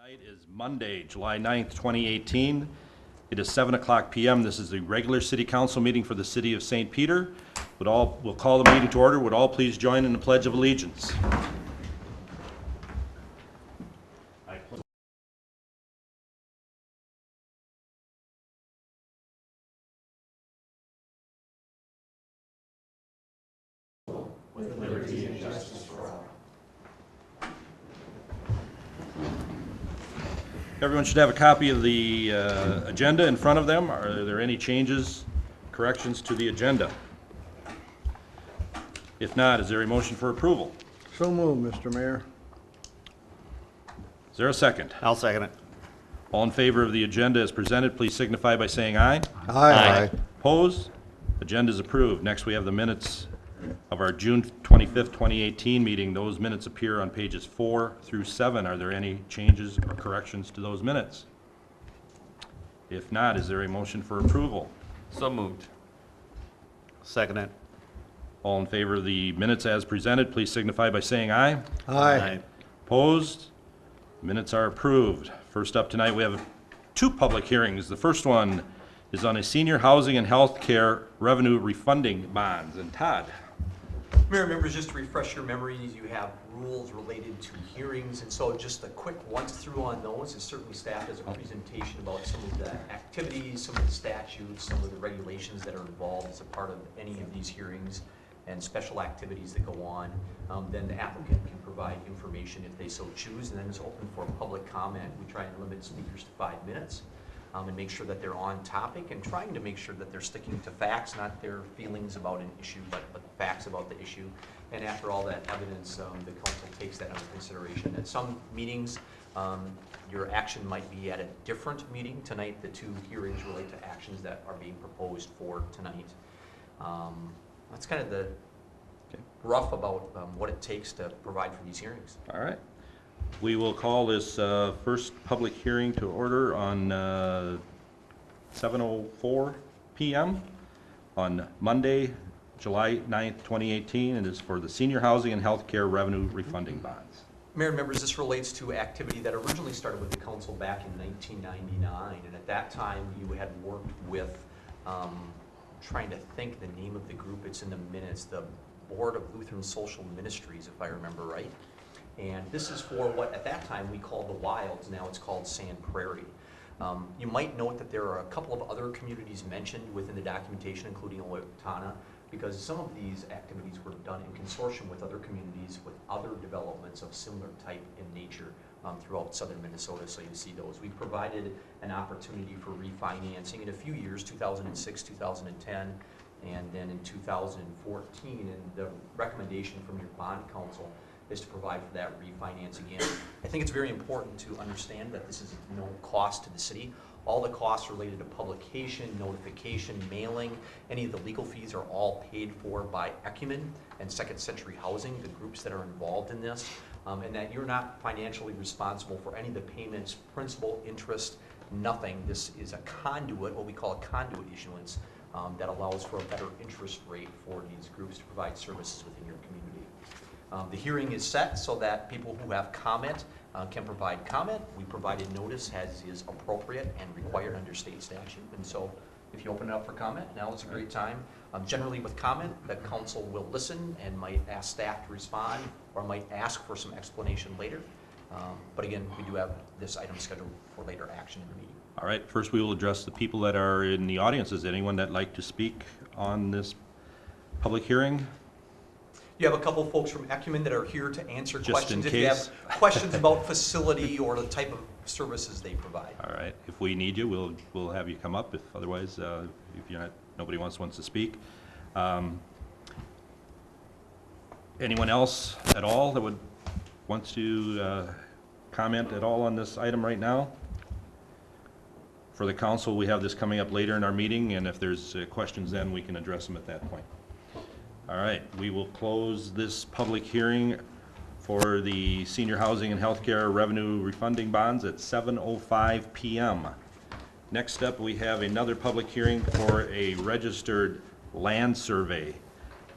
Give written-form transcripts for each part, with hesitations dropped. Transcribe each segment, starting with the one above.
Tonight is Monday, July 9th, 2018. It is 7:00 p.m. This is the regular City Council meeting for the City of St. Peter. We'll call the meeting to order. Would all please join in the Pledge of Allegiance? With liberty and justice for all. Everyone should have a copy of the agenda in front of them. Are there any changes, corrections to the agenda? If not, is there a motion for approval? So moved, Mr. Mayor. Is there a second? I'll second it. All in favor of the agenda as presented, please signify by saying aye. Aye. Opposed? Agenda is approved. Next, we have the minutes of our June 25th, 2018 meeting. Those minutes appear on pages 4 through 7. Are there any changes or corrections to those minutes? If not, is there a motion for approval? So moved. Second it. All in favor of the minutes as presented, please signify by saying aye. Aye. Opposed? Minutes are approved. First up tonight, we have two public hearings. The first one is on a senior housing and health care revenue refunding bonds. And Todd? Mayor, members, just to refresh your memories, you have rules related to hearings, and so just a quick once-through on those is certainly staff has a presentation about some of the activities, some of the statutes, some of the regulations that are involved as a part of any of these hearings and special activities that go on. Then the applicant can provide information if they so choose, and then it's open for public comment. We try and limit speakers to 5 minutes. And make sure that they're on topic and trying to make sure that they're sticking to facts, not their feelings about an issue, but facts about the issue. And after all that evidence, the council takes that under consideration. At some meetings, your action might be at a different meeting. Tonight, the two hearings relate to actions that are being proposed for tonight. That's kind of the rough about what it takes to provide for these hearings. All right. We will call this first public hearing to order on 7:04 p.m. on Monday, July 9th, 2018. It is for the senior housing and health care revenue refunding bonds. Mayor and members, this relates to activity that originally started with the council back in 1999. And at that time, you had worked with, trying to think the name of the group, it's in the minutes, the Board of Lutheran Social Ministries, if I remember right. And this is for what at that time we called the Wilds, now it's called Sand Prairie. You might note that there are a couple of other communities mentioned within the documentation, including Owatonna, because some of these activities were done in consortium with other communities with other developments of similar type in nature throughout southern Minnesota, so you see those. We provided an opportunity for refinancing in a few years, 2006, 2010, and then in 2014, and the recommendation from your bond council is to provide for that refinance again. I think it's very important to understand that this is no cost to the city. All the costs related to publication, notification, mailing, any of the legal fees are all paid for by Ecumen and Second Century Housing, the groups that are involved in this, and that you're not financially responsible for any of the payments, principal, interest, nothing. This is a conduit, what we call a conduit issuance, that allows for a better interest rate for these groups to provide services within your community. The hearing is set so that people who have comment can provide comment. We provided notice as is appropriate and required under state statute. And so if you open it up for comment, now is a great time. Generally with comment, the council will listen and might ask staff to respond or might ask for some explanation later. But again, we do have this item scheduled for later action in the meeting. All right. First, we will address the people that are in the audience. Is anyone that'd like to speak on this public hearing? You have a couple folks from Ecumen that are here to answer questions if you have case. questions about facility or the type of services they provide. All right. If we need you, we'll have you come up. If otherwise, if you're not, nobody wants to speak. Anyone else at all that would want to comment at all on this item right now? For the council, we have this coming up later in our meeting, and if there's questions then, we can address them at that point. All right, we will close this public hearing for the senior housing and healthcare revenue refunding bonds at 7:05 p.m. Next up, we have another public hearing for a registered land survey.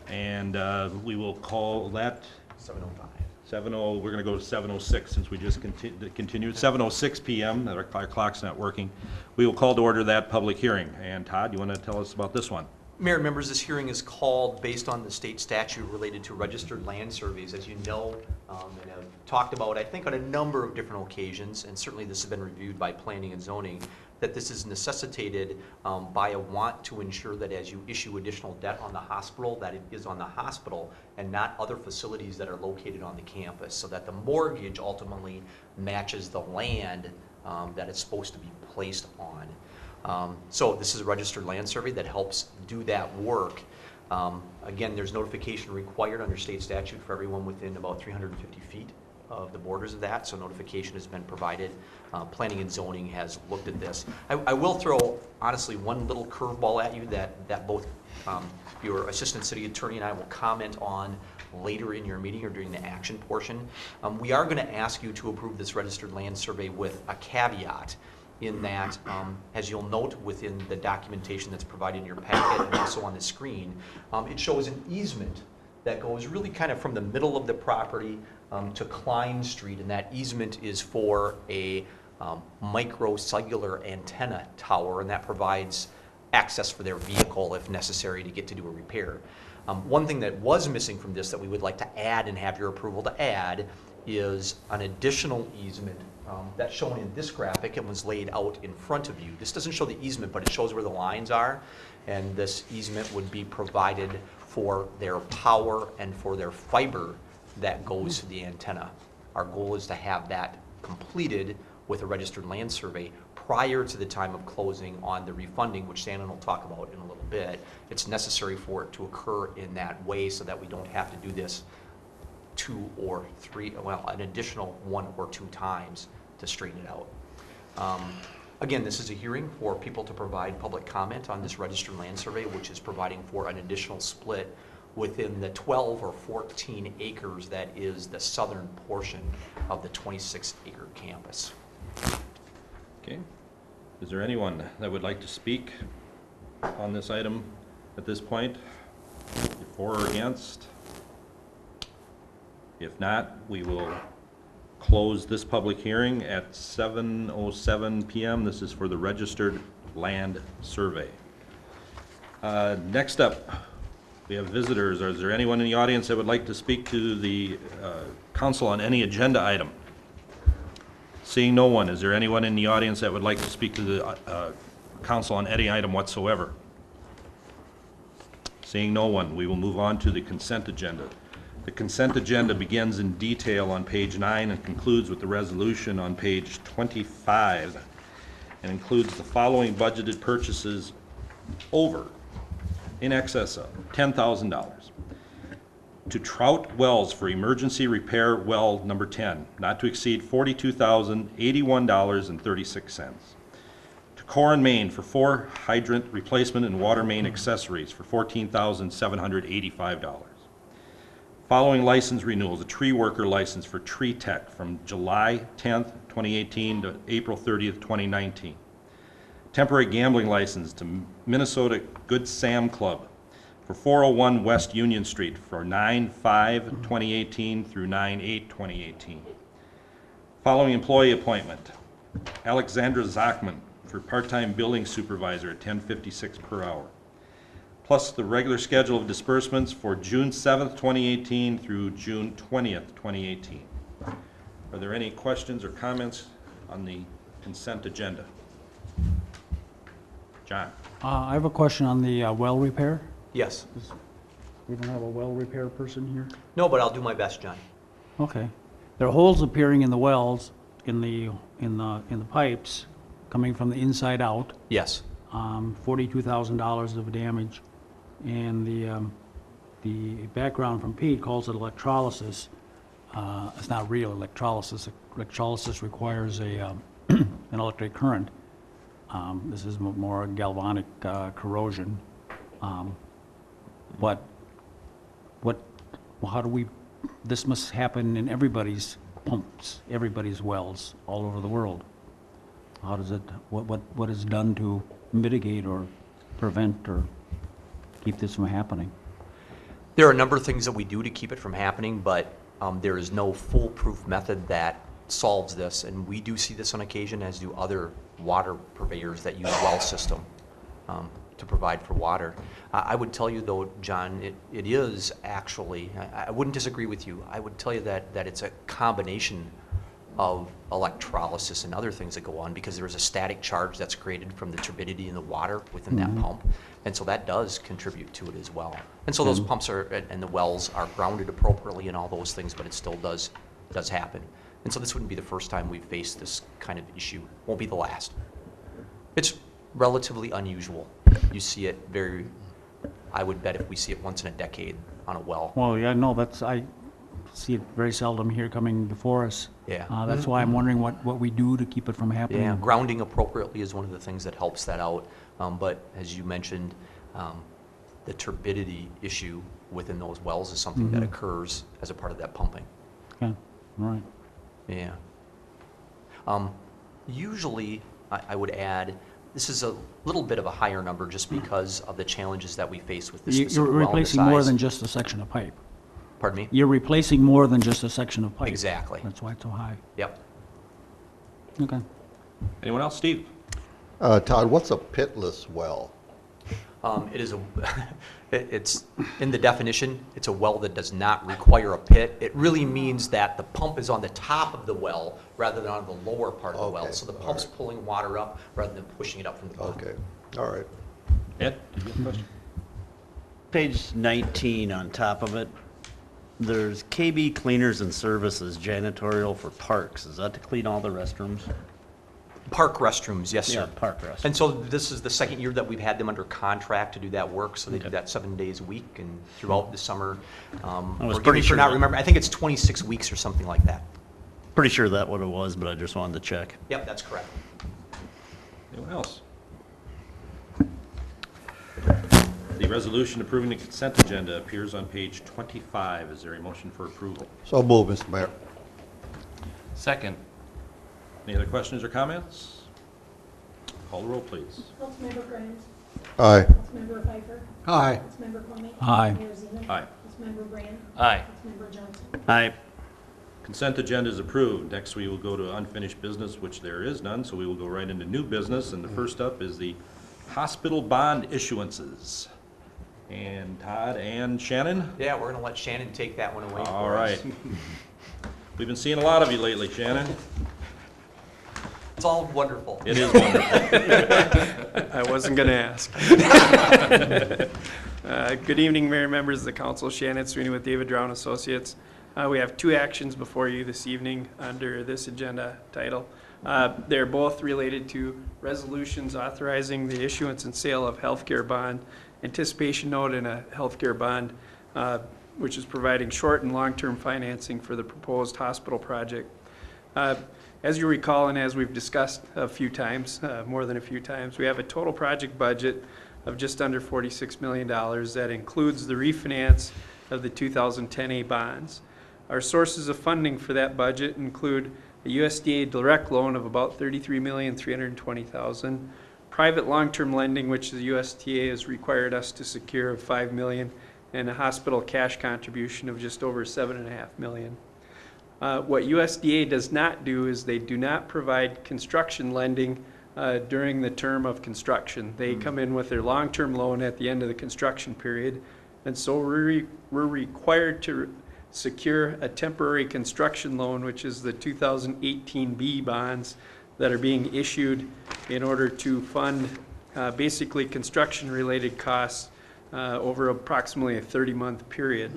And we will call that 7:05. We're gonna go to 7:06 since we just continued. 7:06 PM, our clock's not working. We will call to order that public hearing. And Todd, you wanna tell us about this one? Mayor and members, this hearing is called based on the state statute related to registered land surveys. As you know, and have talked about, I think, on a number of different occasions, and certainly this has been reviewed by planning and zoning, that this is necessitated by a want to ensure that as you issue additional debt on the hospital, that it is on the hospital and not other facilities that are located on the campus, so that the mortgage ultimately matches the land that it's supposed to be placed on. So this is a registered land survey that helps do that work. Again, there's notification required under state statute for everyone within about 350 feet of the borders of that, so notification has been provided. Planning and zoning has looked at this. I will throw, honestly, one little curveball at you that both your assistant city attorney and I will comment on later in your meeting or during the action portion. We are going to ask you to approve this registered land survey with a caveat in that, as you'll note within the documentation that's provided in your packet and also on the screen, it shows an easement that goes really kind of from the middle of the property to Klein Street, and that easement is for a microcellular antenna tower, and that provides access for their vehicle if necessary to get to do a repair. One thing that was missing from this that we would like to add and have your approval to add is an additional easement that's shown in this graphic and was laid out in front of you. This doesn't show the easement, but it shows where the lines are, and this easement would be provided for their power and for their fiber that goes to the antenna. Our goal is to have that completed with a registered land survey prior to the time of closing on the refunding, which Shannon will talk about in a little bit. It's necessary for it to occur in that way so that we don't have to do this an additional 1 or 2 times to straighten it out. Again, this is a hearing for people to provide public comment on this registered land survey, which is providing for an additional split within the 12 or 14 acres that is the southern portion of the 26-acre campus. Okay. Is there anyone that would like to speak on this item at this point? For or against? If not, we will close this public hearing at 7:07 PM. This is for the registered land survey. Next up, we have visitors. Is there anyone in the audience that would like to speak to the council on any agenda item? Seeing no one, is there anyone in the audience that would like to speak to the council on any item whatsoever? Seeing no one, we will move on to the consent agenda. The consent agenda begins in detail on page 9 and concludes with the resolution on page 25 and includes the following budgeted purchases in excess of $10,000. To Trout Wells for emergency repair well number 10, not to exceed $42,081.36. To Core and Main for 4 hydrant replacement and water main accessories for $14,785. Following license renewals, a tree worker license for Tree Tech from July 10th, 2018 to April 30th, 2019. Temporary gambling license to Minnesota Good Sam Club for 401 West Union Street for 9/5/2018 through 9/8/2018. Following employee appointment, Alexandra Zachman for part-time building supervisor at $10.56 per hour. Plus the regular schedule of disbursements for June 7th, 2018 through June 20th, 2018. Are there any questions or comments on the consent agenda? John? I have a question on the well repair. Yes. We don't have a well repair person here? No, but I'll do my best, John. Okay. There are holes appearing in the wells, in the pipes, coming from the inside out. Yes. $42,000 of damage. And the background from Pete calls it electrolysis. It's not real electrolysis. Electrolysis requires an electric current. This is more galvanic corrosion. But how do we, this must happen in everybody's pumps, everybody's wells all over the world. How does it, what is done to mitigate or prevent or keep this from happening? There are a number of things that we do to keep it from happening, but There is no foolproof method that solves this, and we do see this on occasion, as do other water purveyors that use well system to provide for water. I would tell you though, John, it is actually, I wouldn't disagree with you. I would tell you that it's a combination of electrolysis and other things that go on, because there is a static charge that's created from the turbidity in the water within that pump. And so that does contribute to it as well. And so those pumps are, and the wells are grounded appropriately and all those things, but it still does happen. And so this wouldn't be the first time we've faced this kind of issue. Won't be the last. It's relatively unusual. You see it very, I would bet if we see it once in a decade on a well. Well, yeah, no, I see it very seldom here coming before us. Yeah. That's why I'm wondering what we do to keep it from happening. Yeah, grounding appropriately is one of the things that helps that out. But as you mentioned, the turbidity issue within those wells is something that occurs as a part of that pumping. Okay, all right. Yeah. Usually, I would add, this is a little bit of a higher number just because of the challenges that we face with this You're specific well and the replacing more size. than just a section of pipe. Pardon me? You're replacing more than just a section of pipe. Exactly. That's why it's so high. Yep. Okay. Anyone else? Steve? Todd, what's a pitless well? It is it's in the definition, it's a well that does not require a pit. It really means that the pump is on the top of the well rather than on the lower part of the well. Okay, So the all pump's right. pulling water up rather than pushing it up from the bottom. Okay, all right. Ed, did you have a question? Page 19 on top of it, there's KB Cleaners and Services janitorial for parks. Is that to clean all the restrooms? Park restrooms, yes, Yeah, sir. park restrooms. And so this is the second year that we've had them under contract to do that work, so they do Okay. that 7 days a week and throughout the summer. was Forgive me pretty for sure not that- remembering, I think it's 26 weeks or something like that. Pretty sure that what it was, but I just wanted to check. Yep, that's correct. Anyone else? The resolution approving the consent agenda appears on page 25. Is there a motion for approval? So move, Mr. Mayor. Second. Any other questions or comments? Call the roll, please. Councilmember Grant. Aye. Councilmember Pfeiffer. Aye. Councilmember Koenig. Aye. Mayor Zeman. Aye. Councilmember Brand. Aye. Councilmember Johnson. Aye. Consent agenda is approved. Next, we will go to unfinished business, which there is none, so we will go right into new business. And the first up is the hospital bond issuances. And Todd and Shannon? Yeah, we're gonna let Shannon take that one away for us. All right. We've been seeing a lot of you lately, Shannon. It's all wonderful. It is wonderful. I wasn't going to ask. Good evening, Mayor, members of the council. Shannon Sweeney with David Drown Associates. We have two actions before you this evening under this agenda title. They're both related to resolutions authorizing the issuance and sale of healthcare bond, anticipation note, and a healthcare bond, which is providing short and long-term financing for the proposed hospital project. As you recall, and as we've discussed a few times, more than a few times, we have a total project budget of just under $46 million that includes the refinance of the 2010A bonds. Our sources of funding for that budget include a USDA direct loan of about $33,320,000, private long-term lending, which the USDA has required us to secure of $5 million, and a hospital cash contribution of just over $7.5 million. What USDA does not do is they do not provide construction lending during the term of construction. They come in with their long-term loan at the end of the construction period, and so we're required to secure a temporary construction loan, which is the 2018B bonds that are being issued in order to fund basically construction-related costs over approximately a 30-month period.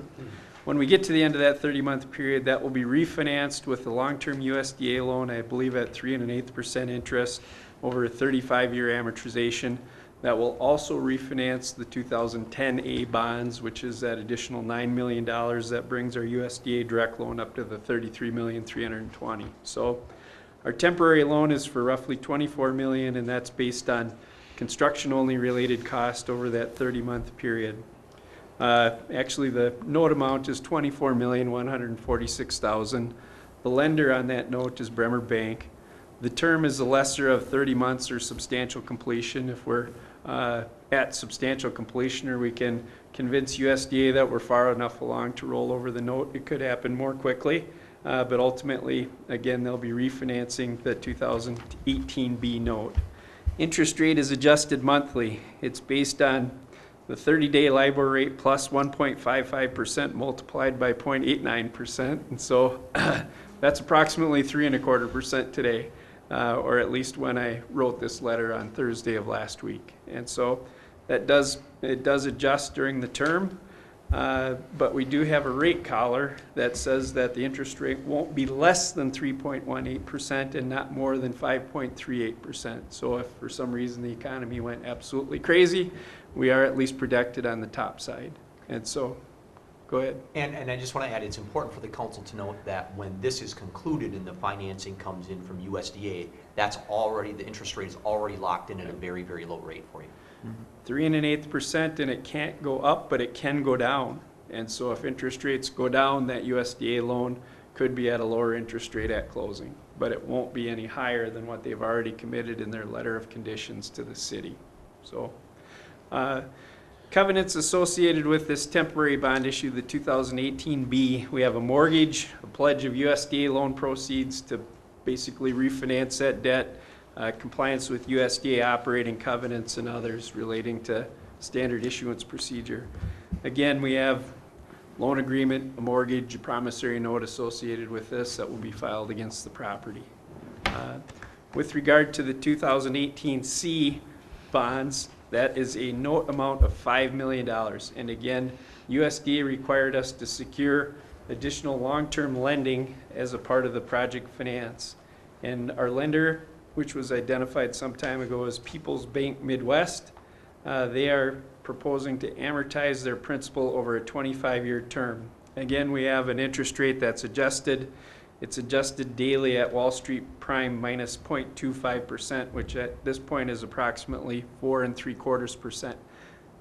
When we get to the end of that 30-month period, that will be refinanced with the long-term USDA loan, I believe at 3 1/8% interest over a 35-year amortization. That will also refinance the 2010A bonds, which is that additional $9 million that brings our USDA direct loan up to the $33,320,000. So our temporary loan is for roughly $24 million, and that's based on construction-only related cost over that 30-month period. Actually, the note amount is $24,146,000. The lender on that note is Bremer Bank. The term is the lesser of 30 months or substantial completion. If we're at substantial completion, or we can convince USDA that we're far enough along to roll over the note. It could happen more quickly, but ultimately, again, they'll be refinancing the 2018B note. Interest rate is adjusted monthly. It's based on the 30-day LIBOR rate plus 1.55% multiplied by 0.89%. And so that's approximately 3.25% today, or at least when I wrote this letter on Thursday of last week. And so it does adjust during the term, but we do have a rate collar that says that the interest rate won't be less than 3.18% and not more than 5.38%. So if for some reason the economy went absolutely crazy, we are at least protected on the top side. And so, go ahead. And I just want to add, it's important for the council to note that when this is concluded and the financing comes in from USDA, that's already, the interest rate is already locked in at a very, very low rate for you. 3.125%, and it can't go up, but it can go down. And so if interest rates go down, that USDA loan could be at a lower interest rate at closing, but it won't be any higher than what they've already committed in their letter of conditions to the city. So, covenants associated with this temporary bond issue, the 2018B, we have a mortgage, a pledge of USDA loan proceeds to basically refinance that debt, compliance with USDA operating covenants and others relating to standard issuance procedure. Again, we have loan agreement, a mortgage, a promissory note associated with this that will be filed against the property. With regard to the 2018C bonds, that is a note amount of $5 million. And again, USDA required us to secure additional long-term lending as a part of the project finance. And our lender, which was identified some time ago as People's Bank Midwest, they are proposing to amortize their principal over a 25-year term. Again, we have an interest rate that's adjusted. It's adjusted daily at Wall Street Prime minus 0.25%, which at this point is approximately 4.75%.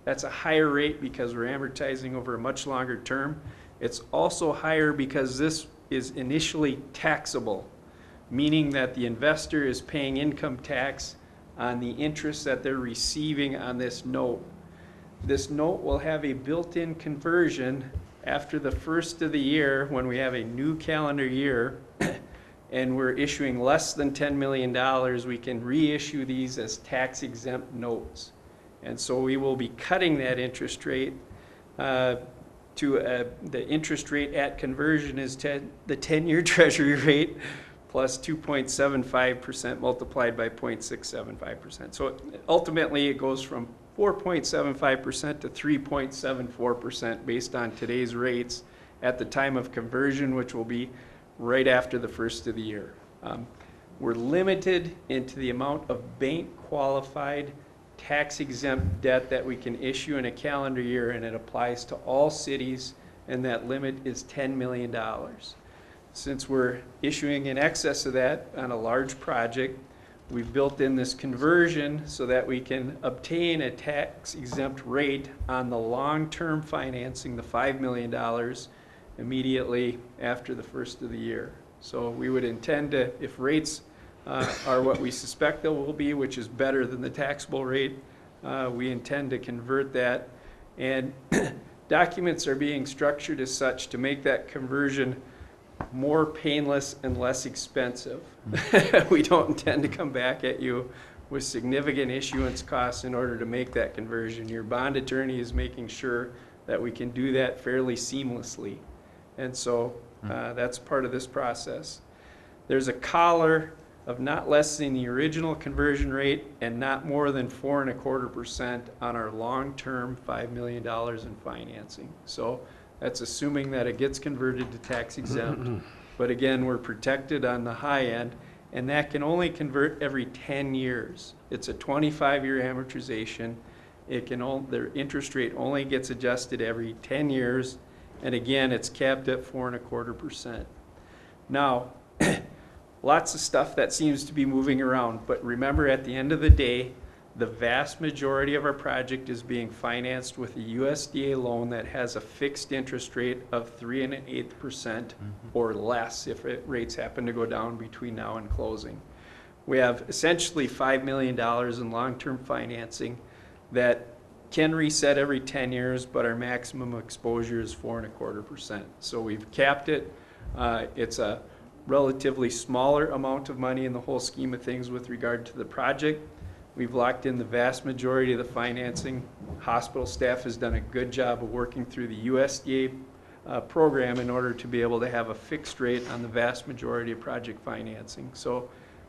That's a higher rate because we're amortizing over a much longer term. It's also higher because this is initially taxable, meaning that the investor is paying income tax on the interest that they're receiving on this note. This note will have a built-in conversion after the first of the year when we have a new calendar year and we're issuing less than $10 million, we can reissue these as tax-exempt notes. And so we will be cutting that interest rate to the interest rate at conversion is the 10-year Treasury rate plus 2.75% multiplied by 0.675%. So ultimately it goes from 4.75% to 3.74% based on today's rates at the time of conversion, which will be right after the first of the year. We're limited into the amount of bank-qualified tax-exempt debt that we can issue in a calendar year, and it applies to all cities, and that limit is $10 million. Since we're issuing in excess of that on a large project, we've built in this conversion so that we can obtain a tax-exempt rate on the long-term financing, the $5 million, immediately after the first of the year. So we would intend to, if rates are what we suspect they will be, which is better than the taxable rate, we intend to convert that. And documents are being structured as such to make that conversion more painless and less expensive. We don't intend to come back at you with significant issuance costs in order to make that conversion. Your bond attorney is making sure that we can do that fairly seamlessly. And so that's part of this process. There's a collar of not less than the original conversion rate and not more than 4.25% on our long-term $5 million in financing. So that's assuming that it gets converted to tax exempt. But again, we're protected on the high end, and that can only convert every 10 years. It's a 25-year amortization. The interest rate only gets adjusted every 10 years, and again, it's capped at 4.25%. Now, lots of stuff that seems to be moving around, but remember, at the end of the day, the vast majority of our project is being financed with a USDA loan that has a fixed interest rate of 3.125% or less if rates happen to go down between now and closing. We have essentially $5 million in long-term financing that can reset every 10 years, but our maximum exposure is 4.25%. So we've capped it. It's a relatively smaller amount of money in the whole scheme of things with regard to the project. We've locked in the vast majority of the financing. Hospital staff has done a good job of working through the USDA program in order to be able to have a fixed rate on the vast majority of project financing. So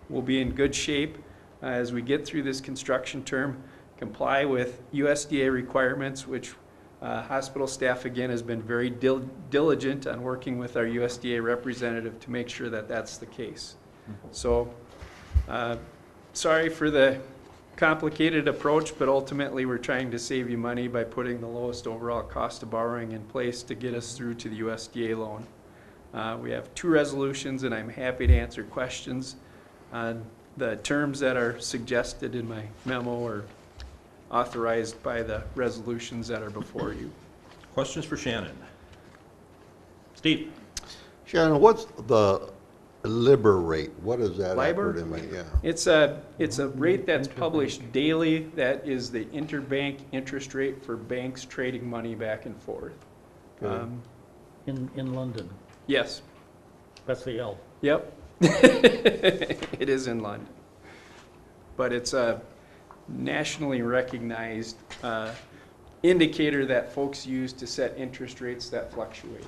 we'll be in good shape as we get through this construction term, comply with USDA requirements, which hospital staff again has been very diligent on working with our USDA representative to make sure that that's the case. So sorry for the complicated approach, but ultimately we're trying to save you money by putting the lowest overall cost of borrowing in place to get us through to the USDA loan. We have 2 resolutions, and I'm happy to answer questions on the terms that are suggested in my memo or authorized by the resolutions that are before you. Questions for Shannon? Steve? Shannon, what's the LIBOR rate? What is that LIBOR? acronym mean? Yeah. It's a rate that's published daily. That is the interbank interest rate for banks trading money back and forth. Okay. In London, Yes, that's the L. yep. It is in London. But it's a nationally recognized indicator that folks use to set interest rates that fluctuate.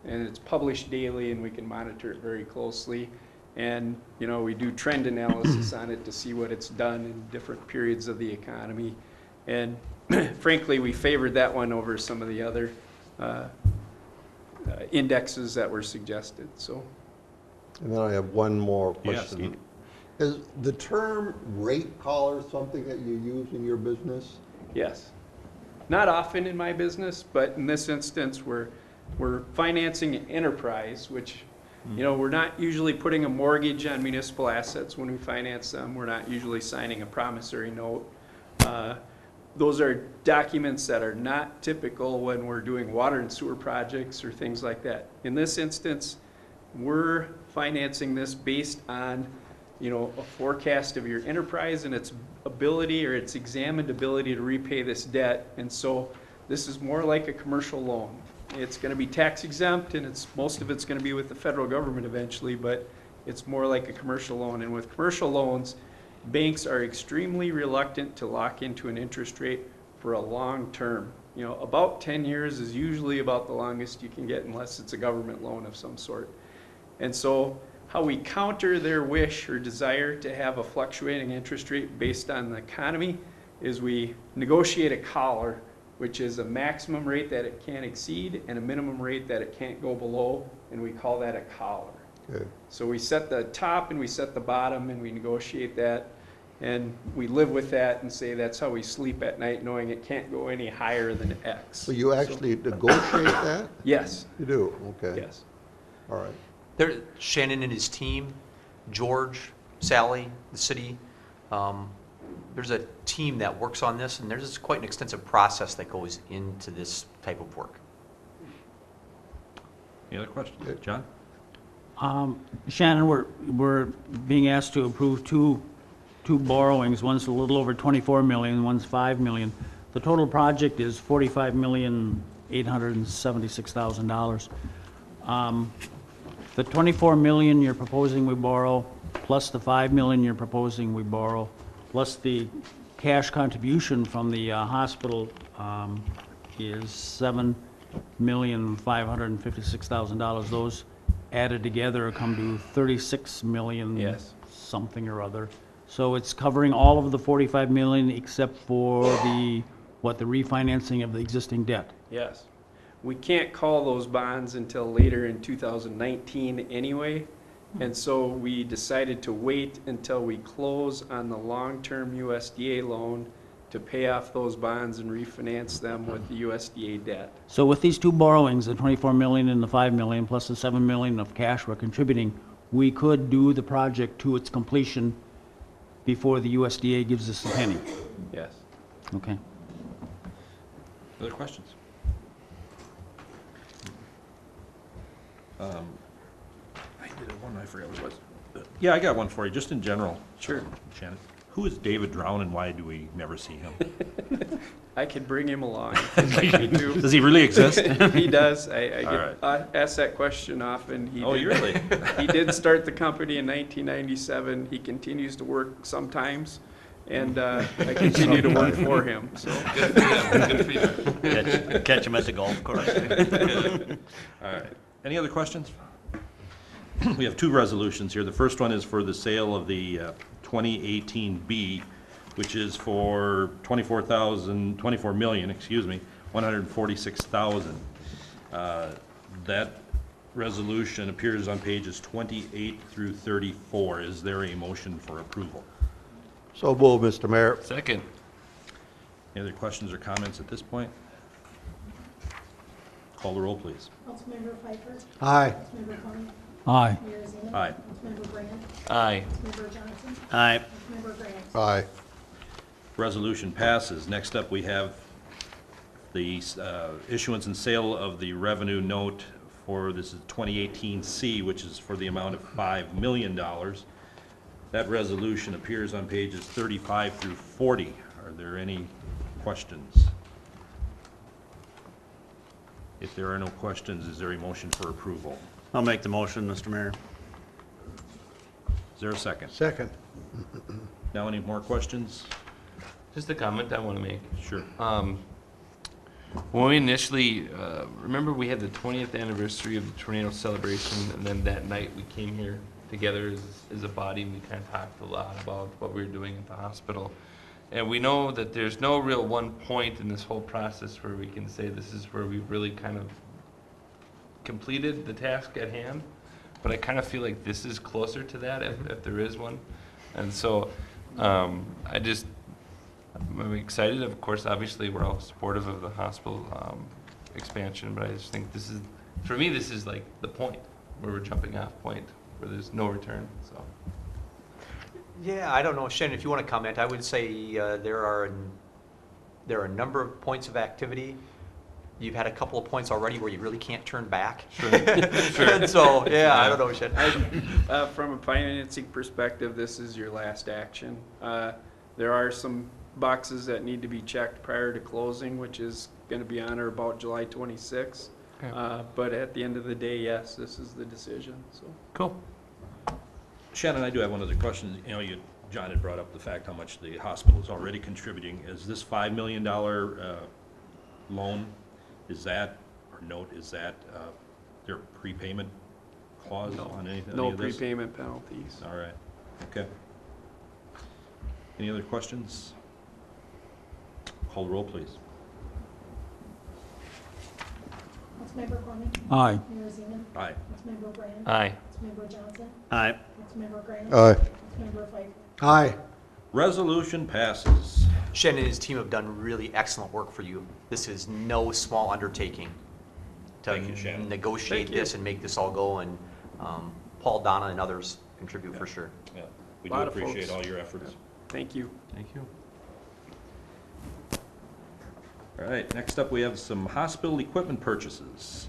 And it's published daily, and we can monitor it very closely. And, you know, we do trend analysis on it to see what it's done in different periods of the economy. And frankly, we favored that one over some of the other indexes that were suggested, so. And then I have one more Yes, question. Is the term rate collar something that you use in your business? Yes. Not often in my business, but in this instance, we're financing an enterprise, which, you know, we're not usually putting a mortgage on municipal assets when we finance them. We're not usually signing a promissory note. Those are documents that are not typical when we're doing water and sewer projects or things like that. In this instance, we're financing this based on, you know, a forecast of your enterprise and its ability or its examined ability to repay this debt. And so this is more like a commercial loan. It's going to be tax exempt, and most of it's going to be with the federal government eventually, but it's more like a commercial loan. And with commercial loans, banks are extremely reluctant to lock into an interest rate for a long term. You know, about 10 years is usually about the longest you can get unless it's a government loan of some sort. And so how we counter their wish or desire to have a fluctuating interest rate based on the economy is we negotiate a collar, which is a maximum rate that it can't exceed and a minimum rate that it can't go below, and we call that a collar. Okay. So we set the top and we set the bottom and we negotiate that, and we live with that and say that's how we sleep at night, knowing it can't go any higher than X. So you actually negotiate that? Yes, You do? Okay. yes. All right. There, Shannon and his team, George, Sally, the city, there's a team that works on this, and there's quite an extensive process that goes into this type of work. Any other questions? John? Shannon, we're being asked to approve two borrowings. One's a little over 24 million, one's 5 million. The total project is $45,876,000. The 24 million you're proposing we borrow, plus the 5 million you're proposing we borrow, plus the cash contribution from the hospital is $7,556,000. Those added together come to 36 million Yes. something or other. So it's covering all of the 45 million except for the refinancing of the existing debt. Yes. We can't call those bonds until later in 2019 anyway, and so we decided to wait until we close on the long-term USDA loan to pay off those bonds and refinance them with the USDA debt. So with these two borrowings, the 24 million and the 5 million, plus the 7 million of cash we're contributing, we could do the project to its completion before the USDA gives us a penny. Yes. Okay. Other questions? I did one, I forgot what it was. Yeah, I got one for you, just in general. Sure. Shannon. Who is David Drown and why do we never see him? I could bring him along if I could do. Does he really exist? He does. All I get asked that question often. Oh, you really? He did start the company in 1997. He continues to work sometimes, and I continue to work for him, so. Good for you, good for you. Catch him at the golf course. All right. Any other questions? We have two resolutions here. The first one is for the sale of the 2018B, which is for $24,146,000. That resolution appears on pages 28 through 34. Is there a motion for approval? So move, Mr. Mayor. Second. Any other questions or comments at this point? Call the roll, please. Councilmember Pfeiffer. Aye. Councilmember Corning. Aye. Mayor Zeman. Aye. Councilmember Brand. Aye. Councilmember Johnson. Aye. Councilmember Grant. Aye. Resolution passes. Next up, we have the issuance and sale of the revenue note for, this is 2018C, which is for the amount of $5 million. That resolution appears on pages 35 through 40. Are there any questions? If there are no questions, is there a motion for approval? I'll make the motion, Mr. Mayor. Is there a second? Second. Now, any more questions? Just a comment I want to make. Sure. When we initially, remember we had the 20th anniversary of the tornado celebration, and then that night we came here together as a body, and we kind of talked a lot about what we were doing at the hospital. And we know that there's no real one point in this whole process where we can say this is where we've really kind of completed the task at hand, but I kind of feel like this is closer to that if there is one. And so I'm excited. Of course, obviously, we're all supportive of the hospital expansion, but I just think this is, for me, this is like the point where we're jumping off point, where there's no return, so. Yeah, I don't know, Shannon, if you want to comment, I would say there are a number of points of activity. You've had a couple of points already where you really can't turn back. Sure. And so, yeah, I don't know, Shannon. From a financing perspective, this is your last action. There are some boxes that need to be checked prior to closing, which is going to be on or about July 26th. Okay. But at the end of the day, yes, this is the decision, so. Cool. Shannon, I do have one other question. You know, John had brought up the fact how much the hospital is already contributing. Is this $5 million loan, is that, or note, is that, there a prepayment clause on anything? No any of this? prepayment penalties. All right, okay. Any other questions? Call the roll, please. Councilmember Corning. Aye. Mayor Zeman. Aye. Councilmember Brand. Aye. Councilmember Johnson. Aye. Councilmember Grant. Aye. Councilmember Pfeiffer. Aye. Resolution passes. Shannon and his team have done really excellent work for you. This is no small undertaking to Thank you, Shannon. negotiate Thank you. this and make this all go, and Paul, Donna, and others contribute for sure. Yeah, we do Lot of appreciate folks. all your efforts. Thank you. Thank you. All right, next up, we have some hospital equipment purchases.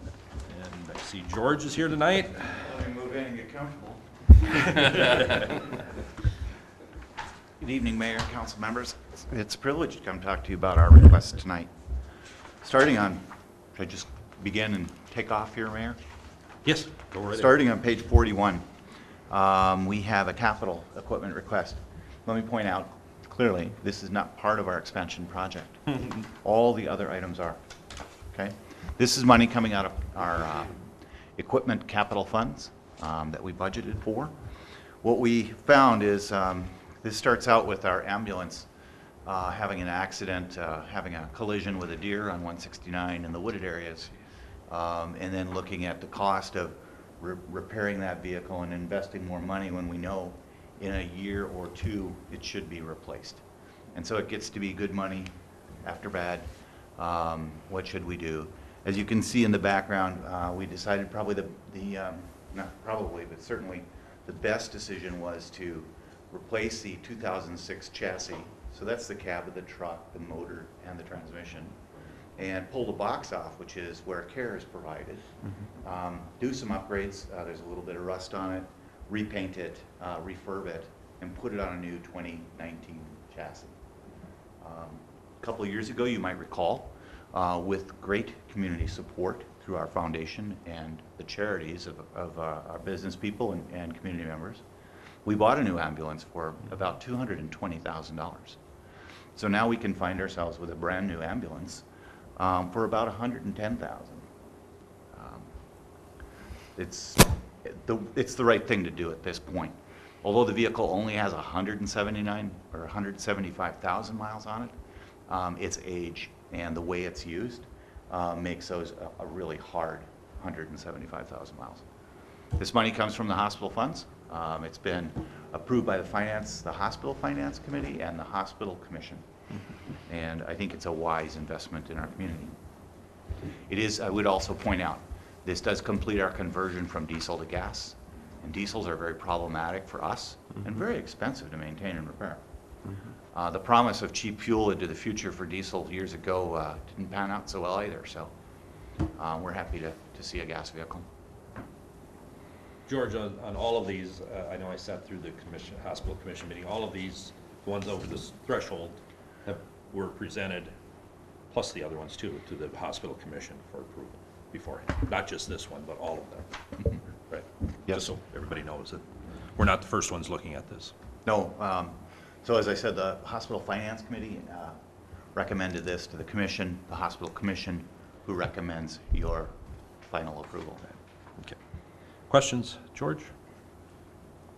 And I see George is here tonight. Let me move in and get comfortable. Good evening, Mayor, council members. It's a privilege to come talk to you about our request tonight. Starting on, should I just begin and take off here, Mayor? Yes, go right ahead. Starting on page 41, we have a capital equipment request. Let me point out clearly, this is not part of our expansion project. All the other items are, okay? This is money coming out of our equipment capital funds that we budgeted for. What we found is, this starts out with our ambulance having an accident, having a collision with a deer on 169 in the wooded areas, and then looking at the cost of repairing that vehicle and investing more money when we know in a year or two it should be replaced. And so it gets to be good money after bad. What should we do? As you can see in the background, we decided probably not probably, but certainly the best decision was to replace the 2006 chassis. So that's the cab of the truck, the motor, and the transmission, and pull the box off, which is where care is provided. Do some upgrades. There's a little bit of rust on it. Repaint it, refurb it, and put it on a new 2019 chassis. A couple of years ago, you might recall, with great community support through our foundation and the charities of our business people and community members, we bought a new ambulance for about $220,000. So now we can find ourselves with a brand-new ambulance for about $110,000. It's the right thing to do at this point. Although the vehicle only has 179 or 175,000 miles on it, its age and the way it's used makes those a really hard 175,000 miles. This money comes from the hospital funds. It's been approved by the Hospital Finance Committee and the Hospital Commission. And I think it's a wise investment in our community. It is, I would also point out, this does complete our conversion from diesel to gas. And diesels are very problematic for us and very expensive to maintain and repair. The promise of cheap fuel into the future for diesel years ago didn't pan out so well either. So we're happy to see a gas vehicle. George, on all of these, I know I sat through the hospital commission meeting, all of these, the ones over this threshold were presented, plus the other ones too, to the hospital commission for approval beforehand. Not just this one, but all of them. Right? Yes. Just so everybody knows that we're not the first ones looking at this. No, so as I said, the Hospital Finance Committee recommended this to the commission, the Hospital Commission, who recommends your final approval. Okay. Questions, George?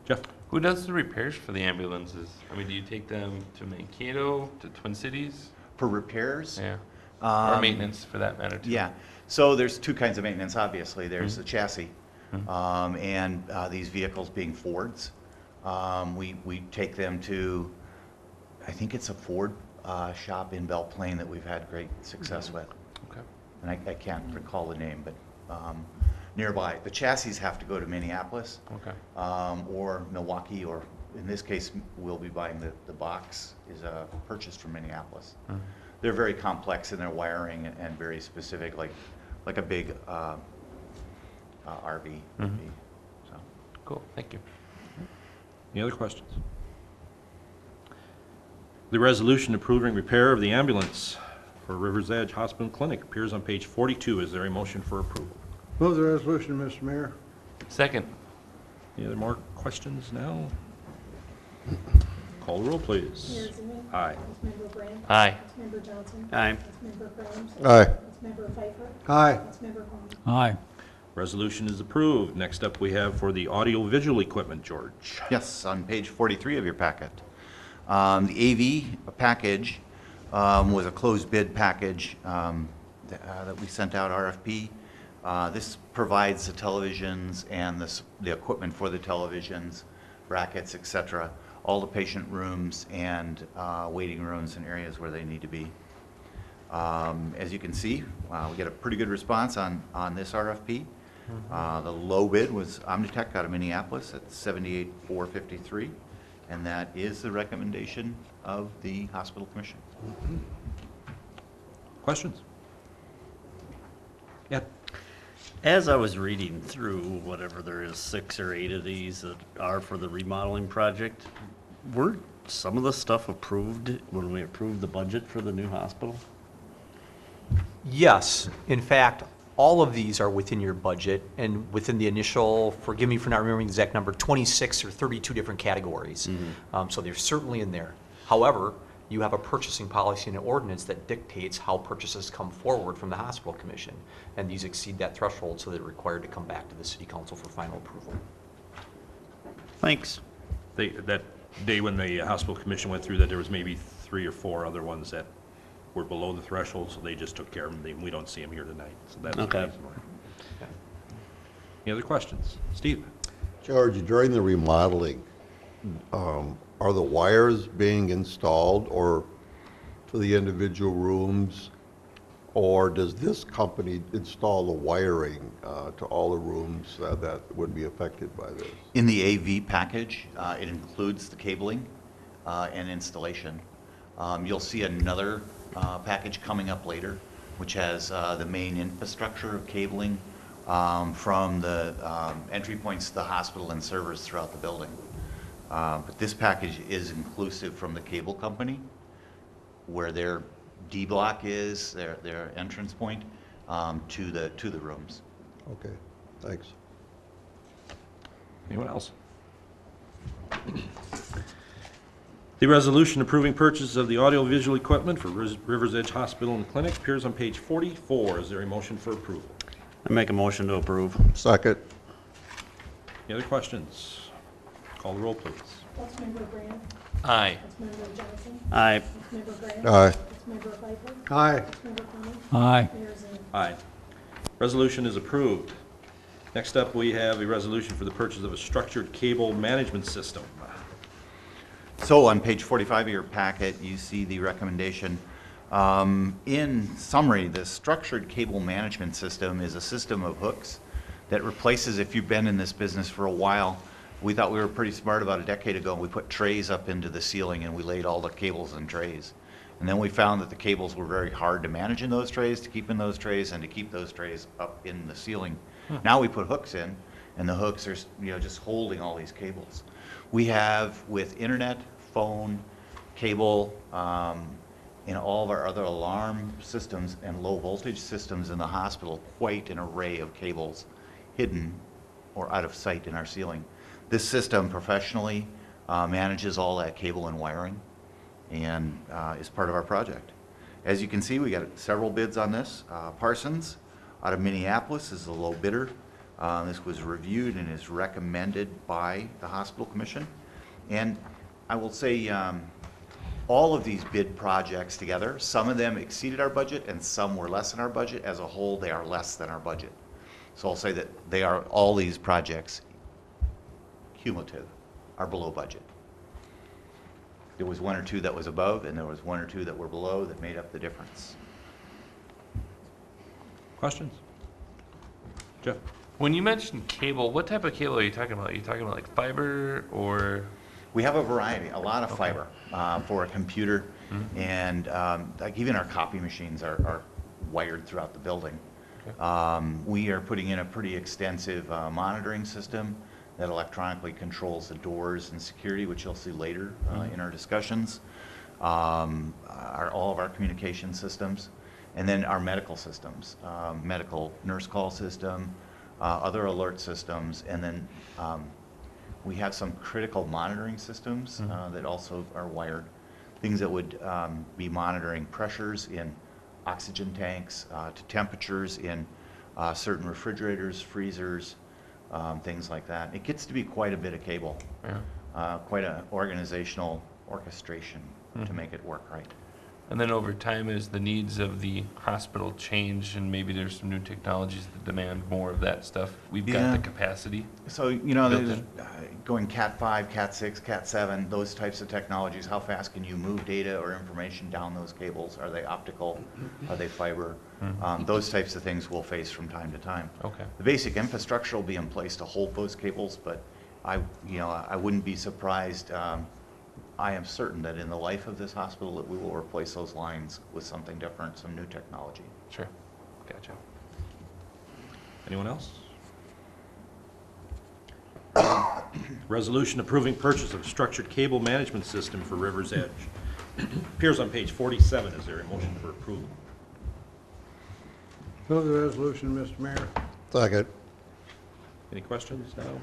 Jeff? Who does the repairs for the ambulances? I mean, do you take them to Mankato, to Twin Cities? For repairs? Yeah. Or maintenance for that matter too? Yeah, so there's two kinds of maintenance, obviously. There's the chassis, and these vehicles being Fords. We take them to, I think it's a Ford shop in Belle Plaine that we've had great success with. Okay. And I can't recall the name, but nearby. The chassis have to go to Minneapolis Okay. or Milwaukee, or in this case, we'll be buying the box is purchased from Minneapolis. They're very complex in their wiring and very specific, like a big RV would be. So. Cool, thank you. Any other questions? The resolution approving repair of the ambulance for Rivers Edge Hospital and Clinic appears on page 42. Is there a motion for approval? Move the resolution, Mr. Mayor. Second. Any other more questions now? Call the roll, please. Mayor Zeman. Aye. Councilmember Brand. Aye. Councilmember Johnson. Aye. Councilmember Graham. Aye. Councilmember Pfeiffer. Aye. Councilmember Combs. Aye. Resolution is approved. Next up, we have for the audio-visual equipment, George. Yes, on page 43 of your packet. The AV package was a closed bid package that we sent out RFP. This provides the televisions and the equipment for the televisions, brackets, et cetera, all the patient rooms and waiting rooms and areas where they need to be. As you can see, we get a pretty good response on this RFP. The low bid was Omnitech out of Minneapolis at $78,453, and that is the recommendation of the Hospital Commission. Questions? Yeah. As I was reading through whatever there is, 6 or 8 of these that are for the remodeling project, were some of the stuff approved when we approved the budget for the new hospital? Yes, in fact, all of these are within your budget and within the initial, forgive me for not remembering the exact number, 26 or 32 different categories. So they're certainly in there. However, you have a purchasing policy and an ordinance that dictates how purchases come forward from the hospital commission. And these exceed that threshold, so they're required to come back to the city council for final approval. Thanks. That day when the hospital commission went through that, there was maybe 3 or 4 other ones that were below the threshold, so they just took care of them. We don't see them here tonight, so that's the Okay. reason why. Any other questions? Steve? George, during the remodeling, are the wires being installed or to the individual rooms? Or does this company install the wiring to all the rooms that would be affected by this? In the AV package, it includes the cabling and installation. You'll see another package coming up later, which has the main infrastructure of cabling from the entry points to the hospital and servers throughout the building. But this package is inclusive from the cable company, where their D block is, their entrance point, to the rooms. Okay, thanks. Anyone else? The resolution approving purchase of the audiovisual equipment for Rivers Edge Hospital and Clinic appears on page 44. Is there a motion for approval? I make a motion to approve. Second. Any other questions? Call the roll, please. Councilmember Brand, Aye. Councilmember Johnson, Aye. Councilmember Graham. Aye. Councilmember Pfeiffer, Aye. Councilmember Clement, Aye. Mayor Zimmerman. Aye. Resolution is approved. Next up, we have a resolution for the purchase of a structured cable management system. So on page 45 of your packet, you see the recommendation. In summary, the structured cable management system is a system of hooks that replaces, if you've been in this business for a while, we thought we were pretty smart about a decade ago. We put trays up into the ceiling and we laid all the cables in trays. And then we found that the cables were very hard to manage in those trays, to keep in those trays, and to keep those trays up in the ceiling. Now we put hooks in, and the hooks are, just holding all these cables. We have, with internet, phone, cable, and all of our other alarm systems and low voltage systems in the hospital, quite an array of cables hidden or out of sight in our ceiling. This system professionally manages all that cable and wiring, and is part of our project. As you can see, we got several bids on this. Parsons out of Minneapolis is the low bidder. This was reviewed and is recommended by the Hospital Commission. And I will say, all of these bid projects together, some of them exceeded our budget and some were less than our budget. As a whole, they are less than our budget. So I'll say that all these projects, cumulative, are below budget. There was one or two that was above, and there was one or two that were below that made up the difference. Questions? Jeff? When you mentioned cable, what type of cable are you talking about? Are you talking about like fiber or? We have a variety, a lot of fiber for a computer, and like even our copy machines are wired throughout the building. We are putting in a pretty extensive monitoring system that electronically controls the doors and security, which you'll see later in our discussions. All of our communication systems, and then our medical systems, medical nurse call system, other alert systems, and then we have some critical monitoring systems that also are wired. Things that would be monitoring pressures in oxygen tanks, to temperatures in certain refrigerators, freezers, things like that. It gets to be quite a bit of cable, quite an organizational orchestration to make it work right. And then over time, as the needs of the hospital change and maybe there's some new technologies that demand more of that stuff, we've got the capacity. So, there's going Cat 5, Cat 6, Cat 7, those types of technologies, how fast can you move data or information down those cables? Are they optical? Are they fiber? Those types of things we'll face from time to time. Okay. The basic infrastructure will be in place to hold those cables, but I wouldn't be surprised. I am certain that in the life of this hospital that we will replace those lines with something different, some new technology. Sure. Gotcha. Anyone else? Resolution approving purchase of structured cable management system for Rivers Edge. Appears on page 47. Is there a motion for approval? Move the resolution, Mr. Mayor. Second. Any questions? No?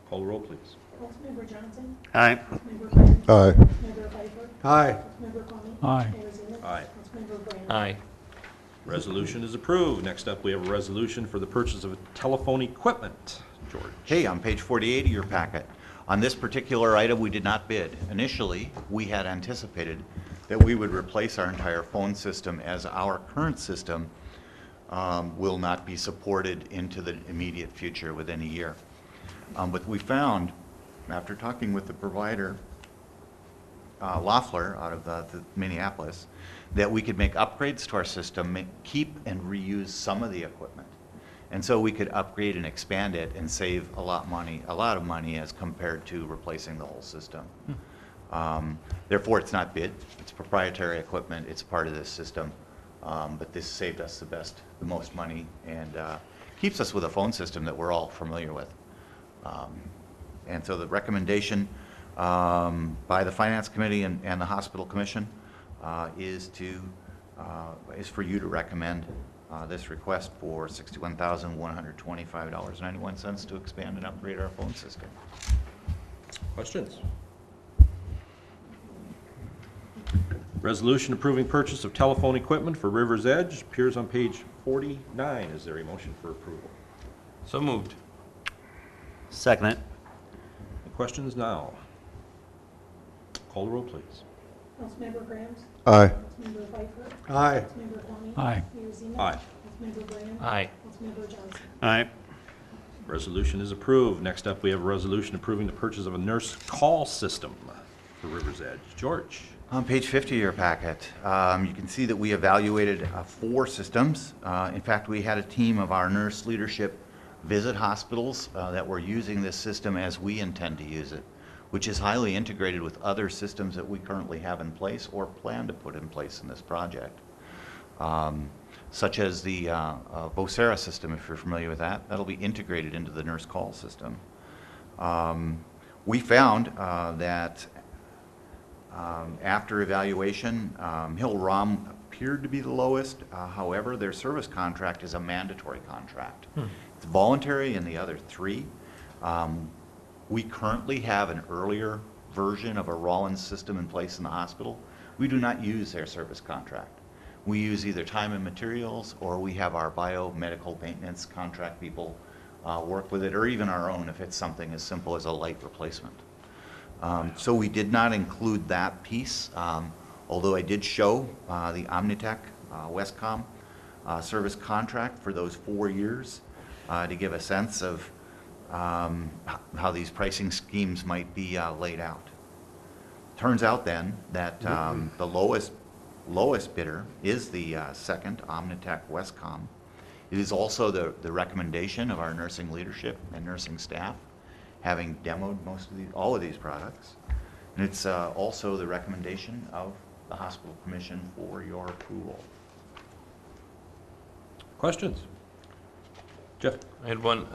Call the roll, please. Councilmember Johnson, Aye. Councilmember Graham, Aye. Councilmember Pfeiffer, Aye. Councilmember Clement, Aye. Mayor Zimmerman. Aye. Councilmember Brand. Aye. Resolution is approved. Next up, we have a resolution for the purchase of telephone equipment. George? Okay, on page 48 of your packet, on this particular item, we did not bid. Initially, we had anticipated that we would replace our entire phone system, as our current system will not be supported into the immediate future within a year. But we found, after talking with the provider, Loeffler out of the Minneapolis, that we could make upgrades to our system, keep and reuse some of the equipment. And so we could upgrade and expand it and save a lot of money as compared to replacing the whole system. Therefore, it's not bid, it's proprietary equipment, it's part of this system. But this saved us the most money, and keeps us with a phone system that we're all familiar with. And so the recommendation by the Finance Committee and the Hospital Commission is for you to recommend this request for $61,125.91 to expand and upgrade our phone system. Questions? Resolution approving purchase of telephone equipment for River's Edge appears on page 49. Is there a motion for approval? So moved. Second it. Any questions now? Call the roll, please. Councilmember Graham. Aye. Councilmember Pfeiffer. Aye. Councilmember Fleming. Aye. Mayor Ziegler. Aye. Councilmember Brand. Aye. Councilmember Johnson. Aye. Resolution is approved. Next up, we have a resolution approving the purchase of a nurse call system for River's Edge. George? On page 50 of your packet, you can see that we evaluated 4 systems. In fact, we had a team of our nurse leadership visit hospitals that were using this system as we intend to use it, which is highly integrated with other systems that we currently have in place or plan to put in place in this project, such as the Vocera system, if you're familiar with that. That'll be integrated into the nurse call system. We found that after evaluation, Hill-Rom appeared to be the lowest. However, their service contract is a mandatory contract. It's voluntary in the other 3. We currently have an earlier version of a Rollins system in place in the hospital. We do not use their service contract. We use either time and materials, or we have our biomedical maintenance contract people work with it, or even our own if it's something as simple as a light replacement. So we did not include that piece, although I did show the Omnitech Westcom service contract for those 4 years to give a sense of how these pricing schemes might be laid out. Turns out then that the lowest bidder is the second, Omnitech Westcom. It is also the recommendation of our nursing leadership and nursing staff, having demoed all of these products. And it's also the recommendation of the Hospital Commission for your approval. Questions? Jeff? I had one.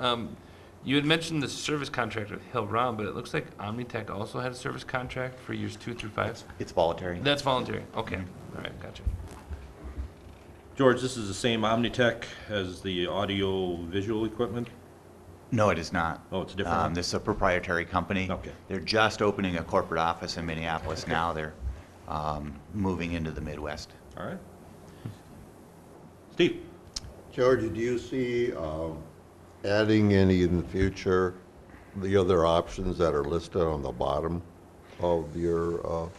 You had mentioned the service contract with Hill-Rom, but it looks like Omnitech also had a service contract for years 2 through 5. It's voluntary. That's voluntary. Okay. All right. Gotcha. George, this is the same Omnitech as the audio-visual equipment? No, it is not. Oh, it's a different one? This is a proprietary company. Okay. They're just opening a corporate office in Minneapolis now. They're moving into the Midwest. All right. Steve? George, do you see adding any in the future, the other options that are listed on the bottom of your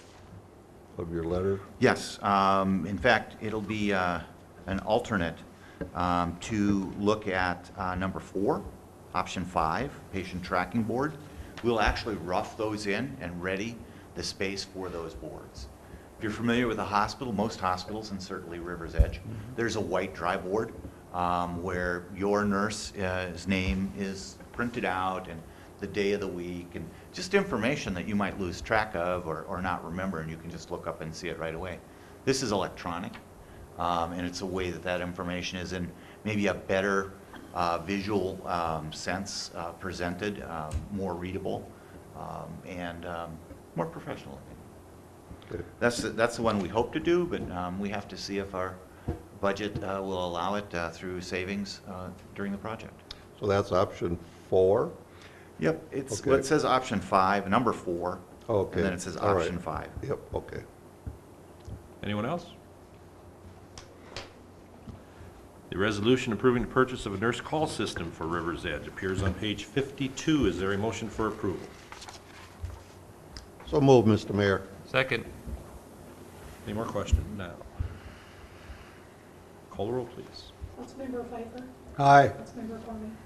letter? Yes. In fact, it'll be an alternate to look at number 4. Option 5, patient tracking board. We'll actually rough those in and ready the space for those boards. If you're familiar with a hospital, most hospitals, and certainly River's Edge, there's a white dry board where your nurse's name is printed out and the day of the week and just information that you might lose track of or not remember, and you can just look up and see it right away. This is electronic, and it's a way that information is in maybe a better visual sense presented, more readable, and more professional. Good. That's the one we hope to do, but we have to see if our budget will allow it through savings during the project. So that's option 4? Yep, it's, Okay. well, it says option 5, number 4, Okay. and then it says All right. option 5. Yep, okay. Anyone else? The resolution approving the purchase of a nurse call system for River's Edge appears on page 52. Is there a motion for approval? So move, Mr. Mayor. Second. Any more questions now? Call the roll, please. Councilmember Pfeiffer. Aye. Councilmember Fleming.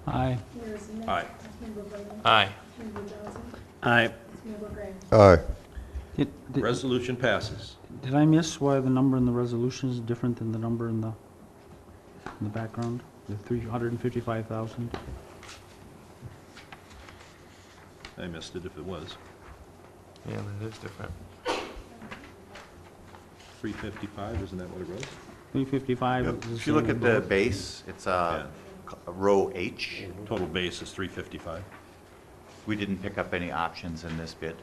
Aye. Mayor Ziegler. Aye. Councilmember Brand. Aye. Councilmember Johnson. Aye. Councilmember Graham. Aye. Did Resolution passes. I miss why the number in the resolution is different than the number in the background? The 355,000? I missed it if it was. Yeah, that is different. 355, isn't that what it was? 355 Yep. is the If you look same at the as both. base, it's row H. Total base is 355. We didn't pick up any options in this bid.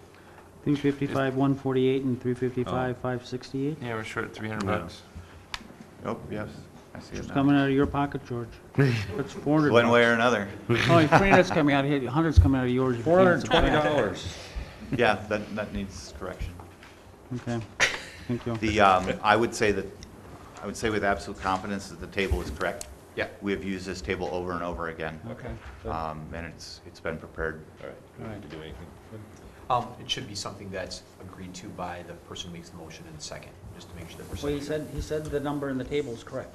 355, 148, and 355, 568? Yeah, we're short 300 bucks. Oh, yes, I see it It's now. coming out of your pocket, George. It's 400. One way or another. Oh, 300's coming out, 100's coming out of yours. if you can't subtract. $420. Yeah, that needs correction. Okay, thank you. The, I would say with absolute confidence that the table is correct. Yeah. We have used this table over and over again. Okay. And it's been prepared. All right, we don't need to do anything. It should be something that's agreed to by the person who makes the motion in second, just to make sure that we're. Well, he said the number in the table is correct.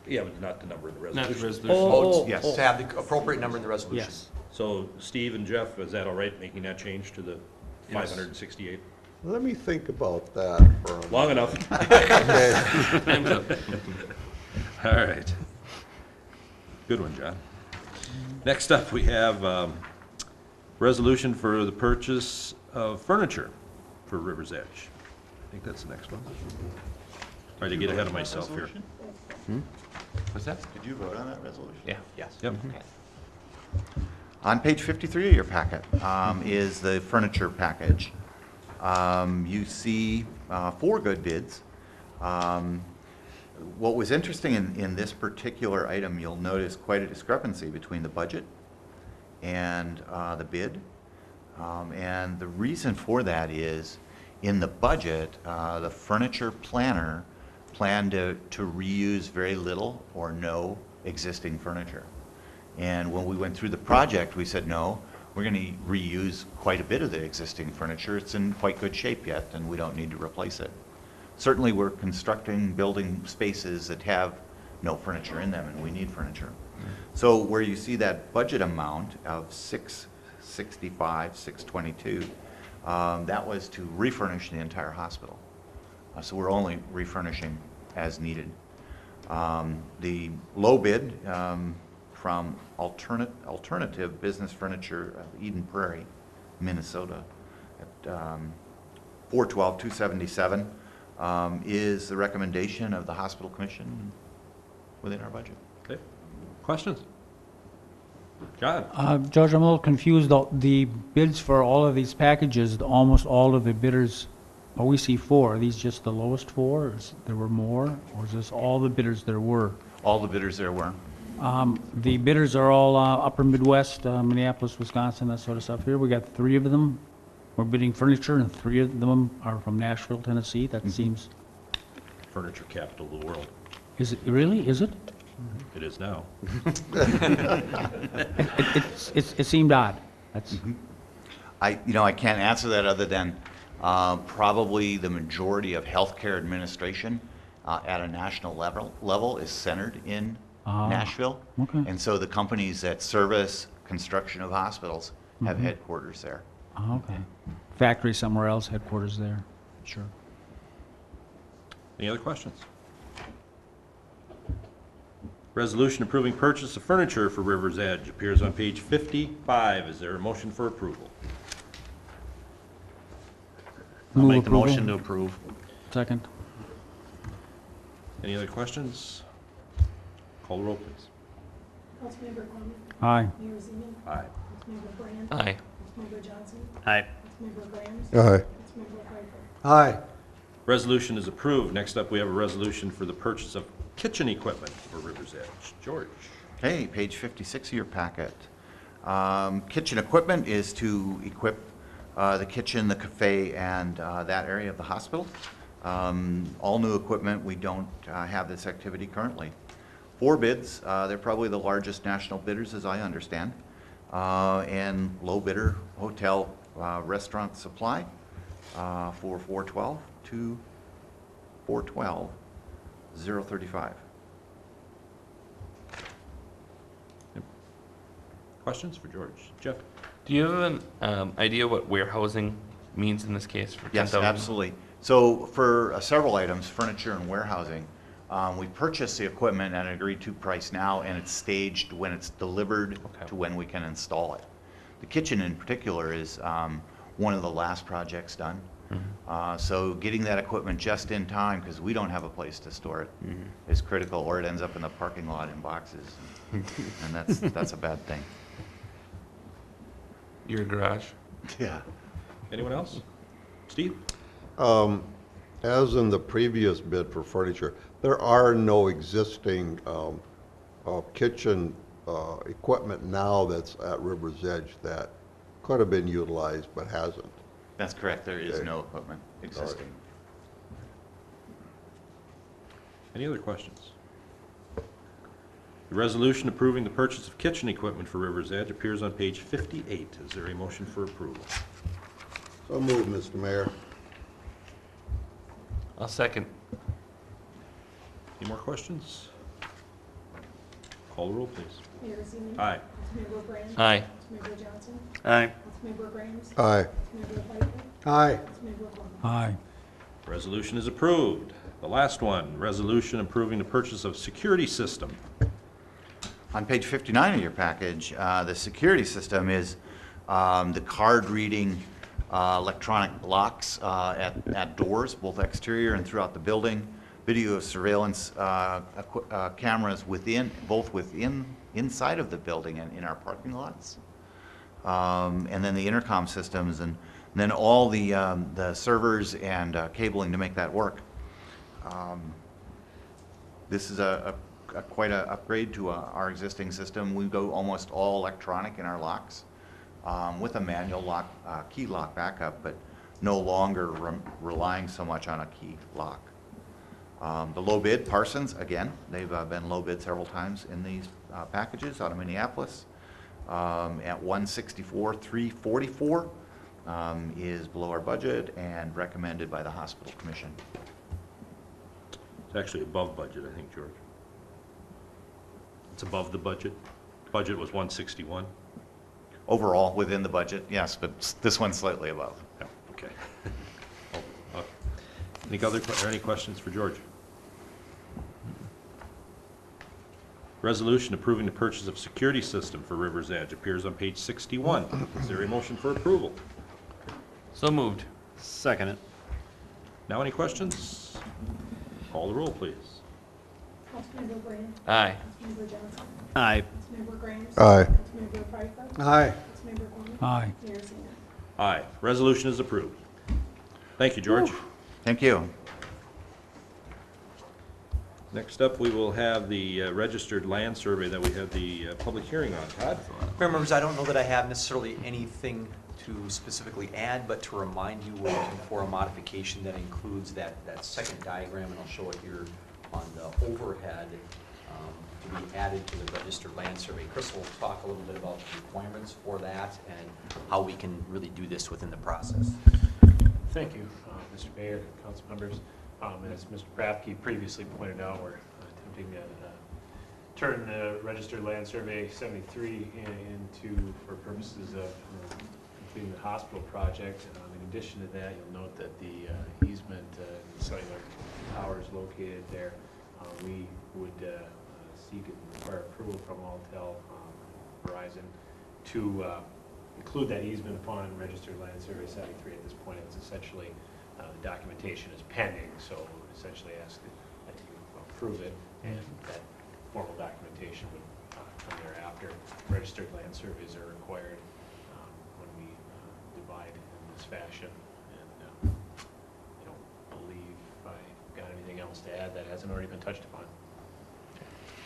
Yeah, but not the number of the Not the resolution. resolution. Oh, Yes. To have the appropriate number in the resolution. Yes. So Steve and Jeff, is that all right, making that change to the Yes. 568? Let me think about that for a moment. Long enough. Okay. Time's up. All right. Good one, John. Next up, we have resolution for the purchase of furniture for River's Edge. I think that's the next one. Trying to get ahead of myself here. What's that? Did you vote on that resolution? Yeah. Yes. Yep. On page 53 of your packet is the furniture package. You see 4 good bids. What was interesting in this particular item, you'll notice quite a discrepancy between the budget and the bid. And the reason for that is, in the budget, the furniture planner planned to reuse very little or no existing furniture. And when we went through the project, we said, no, we're going to reuse quite a bit of the existing furniture. It's in quite good shape yet, and we don't need to replace it. Certainly, we're constructing building spaces that have no furniture in them, and we need furniture. So where you see that budget amount of $665, $622, that was to refurnish the entire hospital. So we're only refurnishing as needed. The low bid from Alternative Business Furniture of Eden Prairie, Minnesota, at $412,277, is the recommendation of the hospital commission within our budget. Okay. Questions? John? George, I'm a little confused. The bids for all of these packages, almost all of the bidders, we see 4. Are these just the lowest 4? Or there were more? Or is this all the bidders there were? All the bidders there were. The bidders are all upper Midwest, Minneapolis, Wisconsin, that sort of stuff. Here we got 3 of them. We're bidding furniture, and 3 of them are from Nashville, Tennessee. That seems, Furniture capital of the world. is it, really? Is it? It is now. It seemed odd. That's, I can't answer that other than probably the majority of healthcare administration at a national level is centered in Nashville. okay. And so the companies that service construction of hospitals have headquarters there. okay. Factory somewhere else, headquarters there. Sure. Any other questions? Resolution approving purchase of furniture for River's Edge appears on page 55. Is there a motion for approval? I'll Move make the approval. motion to approve. Second. Any other questions? Call the roll, please. Councilmember Quinn, Aye. Mayor Zeman, Aye. Councilmember Brand, Aye. Councilmember Johnson, Aye. Councilmember Graham, Aye. Councilmember Pfeiffer. Aye. Resolution is approved. Next up, we have a resolution for the purchase of kitchen equipment for River's Edge. George? Okay, page 56 of your packet. Kitchen equipment is to equip the kitchen, the cafe, and that area of the hospital. All new equipment, we don't have this activity currently. 4 bids, they're probably the largest national bidders as I understand. And low bidder, hotel, restaurant supply for $412 to $412,035. Questions for George? Jeff? Do you have an idea what warehousing means in this case for 10,000? Yes, absolutely. So for several items, furniture and warehousing, we purchase the equipment at an agreed-to price now, and it's staged when it's delivered Okay. to when we can install it. The kitchen in particular is one of the last projects done. So getting that equipment just in time, because we don't have a place to store it, is critical, or it ends up in the parking lot in boxes, and that's a bad thing. Your garage. Yeah. Anyone else? Steve? As in the previous bid for furniture, there are no existing kitchen equipment now that's at River's Edge that could have been utilized but hasn't. That's correct. There is Okay. no equipment existing. Any other questions? The resolution approving the purchase of kitchen equipment for River's Edge appears on page 58. Is there a motion for approval? So moved, Mr. Mayor. I'll second. Any more questions? Call the roll, please. Mayor Ziegler. Aye. Councilmember Brand. Aye. Councilmember Johnson. Aye. Councilmember Grahams. Aye. Councilmember Pfeiffer. Aye. Councilmember Quinn. Aye. Resolution is approved. The last one, resolution approving the purchase of security system. On page 59 of your package, the security system is the card reading electronic locks at doors, both exterior and throughout the building, video surveillance cameras inside of the building and in our parking lots, and then the intercom systems, and then all the servers and cabling to make that work. This is quite an upgrade to our existing system. We go almost all electronic in our locks, with a manual lock, key lock backup, but no longer relying so much on a key lock. The low bid, Parsons, again, they've been low bid several times in these packages out of Minneapolis, at $164,344, is below our budget and recommended by the Hospital Commission. It's actually above budget, I think, George. It's above the budget. Budget was 161. Overall, within the budget, yes, but this one's slightly above. Yeah, okay. Any questions for George? Resolution approving the purchase of security system for River's Edge appears on page 61. Is there a motion for approval? So moved. Second it. Now any questions? Call the roll, please. Councilmember Brand. Aye. Councilmember Johnson. Aye. Councilmember Grahams. Aye. Councilmember Pfeiffer. Aye. Councilmember Quinn. Aye. Mayor Ziegler. Aye. Resolution is approved. Thank you, George. Thank you. Next up, we will have the registered land survey that we had the public hearing on. Todd? Mayor members, I don't know that I have necessarily anything to specifically add, but to remind you, we're looking for a modification that includes that second diagram, and I'll show it here on the overhead, to be added to the registered land survey. Chris will talk a little bit about the requirements for that and how we can really do this within the process. Thank you, Mr. Mayor, council members. As Mr. Brafke previously pointed out, we're attempting to turn the registered land survey 73 into, for purposes of completing the hospital project. In addition to that, you'll note that the easement, the cellular towers located there, we would seek and require approval from Alltel Verizon to include that easement upon registered land survey 73. At this point, it's essentially the documentation is pending, so essentially ask that you approve it, and that formal documentation would come thereafter. Registered land surveys are required when we divide in this fashion, and I don't believe I got anything else to add that hasn't already been touched upon.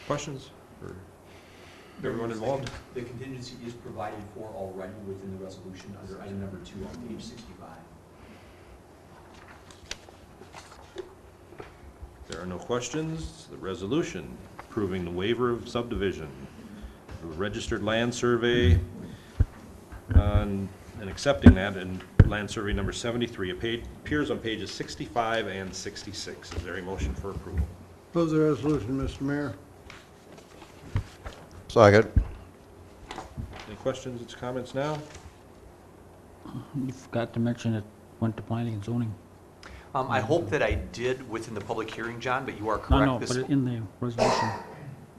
Questions for everyone involved? The contingency is provided for already within the resolution under item number 2 on page 65. There are no questions. The resolution approving the waiver of subdivision, the registered land survey, and accepting that, and land survey number 73 appears on pages 65 and 66. Is there a motion for approval? Move the resolution, Mr. Mayor. Second. Any questions, it's comments now? You forgot to mention it went to planning and zoning. I hope that I did within the public hearing, John, but you are No, correct. no, This- put it in the resolution.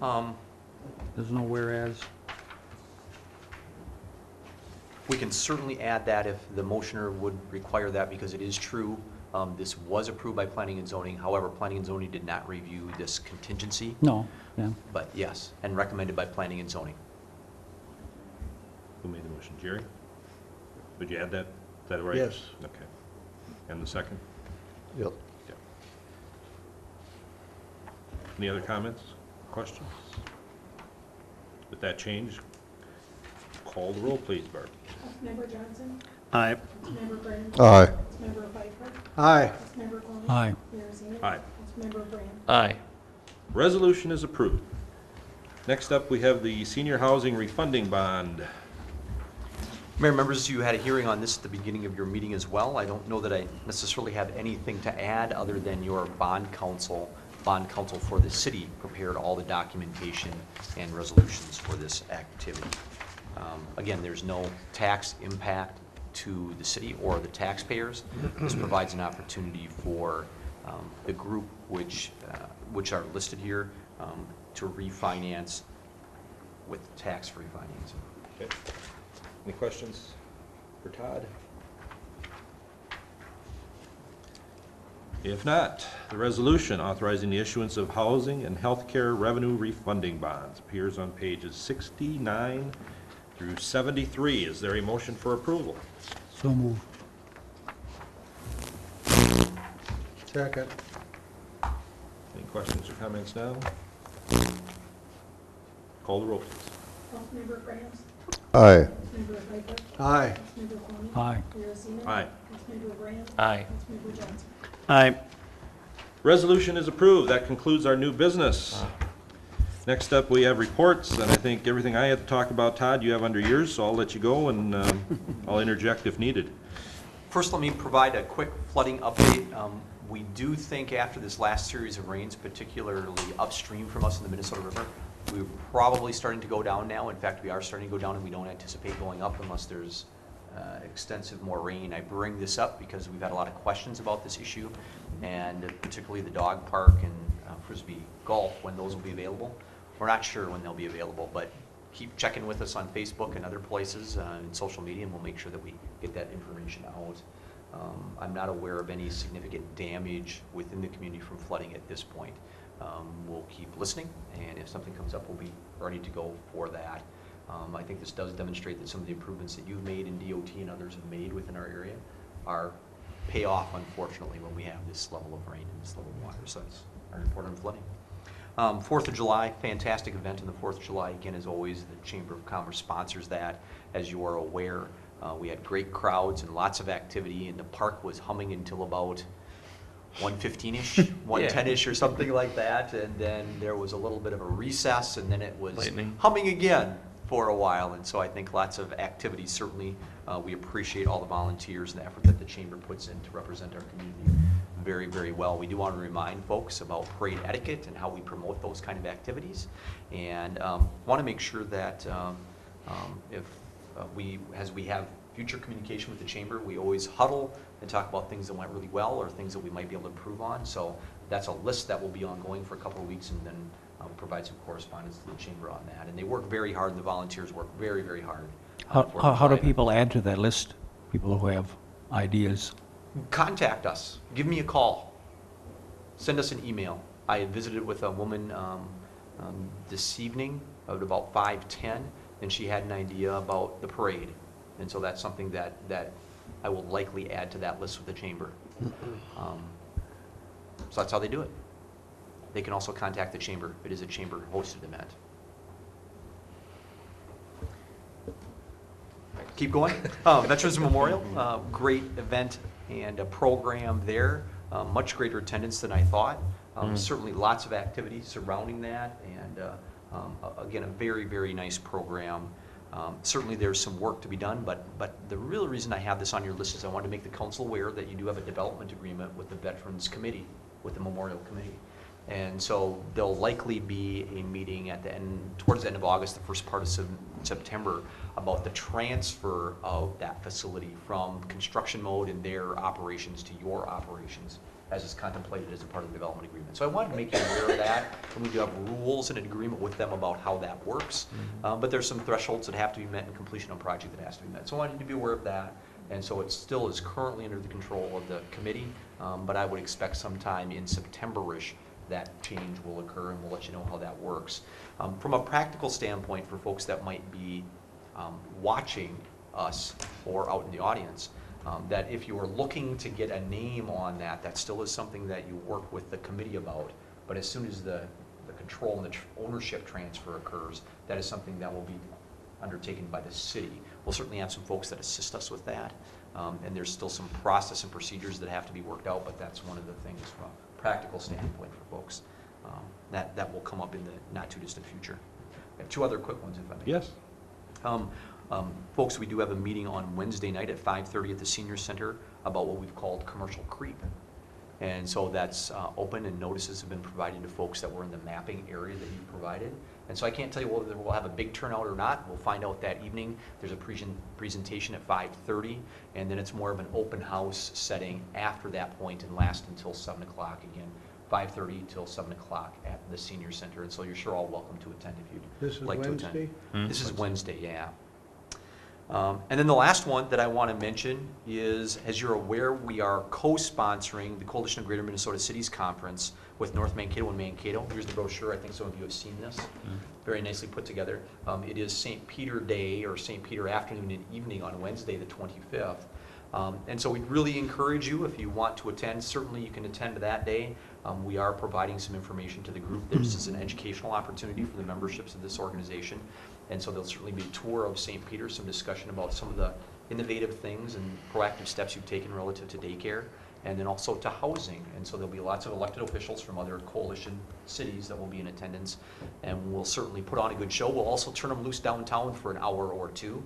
Um, There's no whereas. We can certainly add that if the motioner would require that, because it is true, this was approved by planning and zoning. However, planning and zoning did not review this contingency, No, yeah. but yes, and recommended by planning and zoning. Who made the motion? Jerry? Would you add that? Is that right? Yes. Okay. And the second? Yep. Any other comments, questions? With that change, call the roll, please, Barb. Councilmember Johnson? Aye. Councilmember Graham? Aye. Councilmember Pfeiffer? Aye. Councilmember Corning? Aye. Mayor Ziegler? Aye. Councilmember Brand? Aye. Resolution is approved. Next up, we have the senior housing refunding bond. Mayor, members, you had a hearing on this at the beginning of your meeting as well. I don't know that I necessarily have anything to add other than your bond counsel for the city prepared all the documentation and resolutions for this activity. Again, there's no tax impact to the city or the taxpayers. This provides an opportunity for the group which are listed here to refinance with tax-free financing. Okay. Any questions for Todd? If not, the resolution authorizing the issuance of housing and healthcare revenue refunding bonds appears on pages 69 through 73. Is there a motion for approval? So moved. Second. Any questions or comments now? Call the roll, please. Councilmember Graham? Aye. Councilmember Pfeiffer? Aye. Councilmember Corning? Aye. Mayor Ziegler? Aye. Councilmember Brand? Aye. Councilmember Johnson? Aye. Resolution is approved. That concludes our new business. Next up, we have reports, and I think everything I had to talk about, Todd, you have under yours, so I'll let you go, and I'll interject if needed. First, let me provide a quick flooding update. We do think after this last series of rains, particularly upstream from us in the Minnesota River, we're probably starting to go down now. In fact, we are starting to go down, and we don't anticipate going up unless there's extensive more rain. I bring this up because we've had a lot of questions about this issue, and particularly the dog park and Frisbee golf, when those will be available. We're not sure when they'll be available, but keep checking with us on Facebook and other places and social media, and we'll make sure that we get that information out. I'm not aware of any significant damage within the community from flooding at this point. We'll keep listening, and if something comes up, we'll be ready to go for that. I think this does demonstrate that some of the improvements that you've made in DOT and others have made within our area are pay off, unfortunately, when we have this level of rain and this level of water. So that's our report on flooding. 4th of July, fantastic event on the 4th of July. Again, as always, the Chamber of Commerce sponsors that. As you are aware, we had great crowds and lots of activity, and the park was humming until about 1:15-ish, 1:10-ish or something like that, and then there was a little bit of a recess, and then it was Lightning. humming again for a while. And so I think lots of activity. Certainly, we appreciate all the volunteers and the effort that the Chamber puts in to represent our community very, very well. We do want to remind folks about parade etiquette and how we promote those kind of activities, and want to make sure that as we have future communication with the Chamber, we always huddle and talk about things that went really well or things that we might be able to improve on. So that's a list that will be ongoing for a couple of weeks, and then we'll provide some correspondence to the Chamber on that. And they work very hard, and the volunteers work very, very hard. How do people add to that list? People who have ideas? Contact us. Give me a call. Send us an email. I visited with a woman this evening at about 5:10, and she had an idea about the parade. And so that's something that I will likely add to that list with the Chamber. So that's how they do it. They can also contact the Chamber. It is a Chamber-hosted event. Keep going. Veterans Memorial, great event and a program there. Much greater attendance than I thought. Certainly lots of activities surrounding that, and again, a very, very nice program. Certainly there's some work to be done, but the real reason I have this on your list is I want to make the council aware that you do have a development agreement with the Veterans Committee, with the Memorial Committee. And so there'll likely be a meeting at the end, towards the end of August, the first part of September, about the transfer of that facility from construction mode and their operations to your operations, as is contemplated as a part of the development agreement. So I wanted to make you aware of that, and we do have rules and an agreement with them about how that works. But there's some thresholds that have to be met and completion of project that has to be met. So I wanted you to be aware of that. And so it still is currently under the control of the committee, but I would expect sometime in September-ish that change will occur, and we'll let you know how that works. From a practical standpoint, for folks that might be watching us or out in the audience, that if you are looking to get a name on that, that still is something that you work with the committee about. But as soon as the control and the ownership transfer occurs, that is something that will be undertaken by the city. We'll certainly have some folks that assist us with that, and there's still some process and procedures that have to be worked out, but that's one of the things from a practical standpoint for folks that will come up in the not-too-distant future. I have two other quick ones, if I may. Yes. Folks, we do have a meeting on Wednesday night at 5:30 at the Senior Center about what we've called commercial creep. And so that's open, and notices have been provided to folks that were in the mapping area that you provided. And so I can't tell you whether we'll have a big turnout or not. We'll find out that evening. There's a presentation at 5:30, and then it's more of an open house setting after that point and last until 7 o'clock again. 5:30 till 7 o'clock at the Senior Center, and so you're sure all welcome to attend if This is you'd like to attend. Wednesday? This is Wednesday, yeah. And then the last one that I want to mention is, as you're aware, we are co-sponsoring the Coalition of Greater Minnesota Cities Conference with North Mankato and Mankato. Here's the brochure. I think some of you have seen this. Very nicely put together. It is St. Peter Day, or St. Peter afternoon and evening on Wednesday, the 25th. And so we'd really encourage you, if you want to attend, certainly you can attend that day. We are providing some information to the group. This is an educational opportunity for the memberships of this organization. And so there'll certainly be a tour of St. Peter, some discussion about some of the innovative things and proactive steps you've taken relative to daycare, and then also to housing. And so there'll be lots of elected officials from other coalition cities that will be in attendance, and we'll certainly put on a good show. We'll also turn them loose downtown for an hour or two,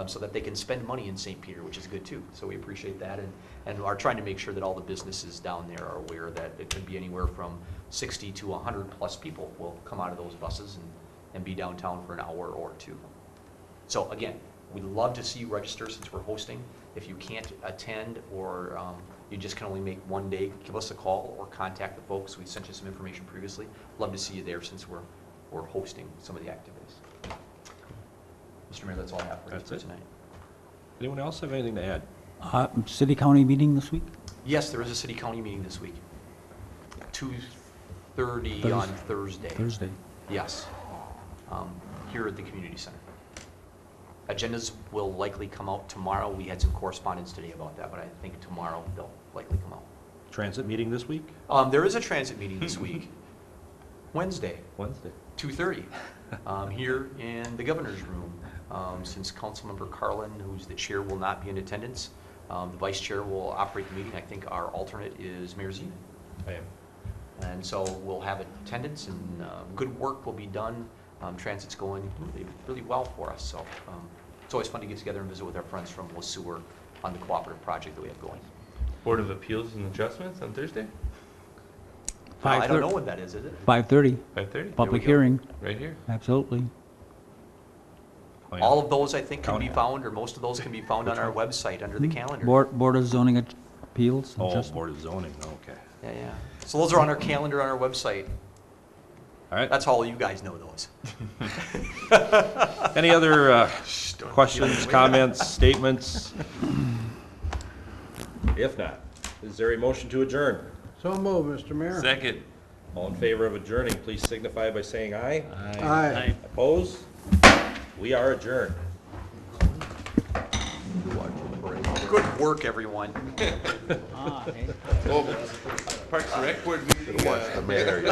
so that they can spend money in St. Peter, which is good too. So we appreciate that, and are trying to make sure that all the businesses down there are aware that it could be anywhere from 60 to 100 plus people will come out of those buses and be downtown for an hour or two. So again, we'd love to see you register since we're hosting. If you can't attend, or you just can only make one day, give us a call or contact the folks. We sent you some information previously. Love to see you there since we're hosting some of the activities. Mr. Mayor, that's all I have for you for tonight. Anyone else have anything to add? City-county meeting this week? Yes, there is a city-county meeting this week. 2:30 on Thursday. Thursday. Yes, here at the community center. Agendas will likely come out tomorrow. We had some correspondence today about that, but I think tomorrow they'll likely come out. Transit meeting this week? There is a transit meeting this week, Wednesday, Wednesday. 2:30, here in the governor's room. Since Councilmember Carlin, who's the chair, will not be in attendance, the vice chair will operate the meeting. I think our alternate is Mayor Zeman. I am. And so we'll have attendance, and good work will be done. Transit's going really, really well for us. So it's always fun to get together and visit with our friends from LeSueur on the cooperative project that we have going. Board of Appeals and Adjustments on Thursday, I don't know what that is it? 5:30, 5:30, public go. hearing, right here. absolutely. Oh, yeah. All of those, I think, can be County. found, or most of those can be found on our website under the calendar. Board of Zoning Appeals. Oh, Adjustment. Board of Zoning, okay. Yeah. So those are on our calendar on our website. All right. That's all you guys know those. Any other questions, comments, statements? If not, is there a motion to adjourn? So move, Mr. Mayor. Second. All in favor of adjourning, please signify by saying aye. Aye. Opposed? We are adjourned. Good work, everyone. Parks and Rec Board meeting. Watch the mayor.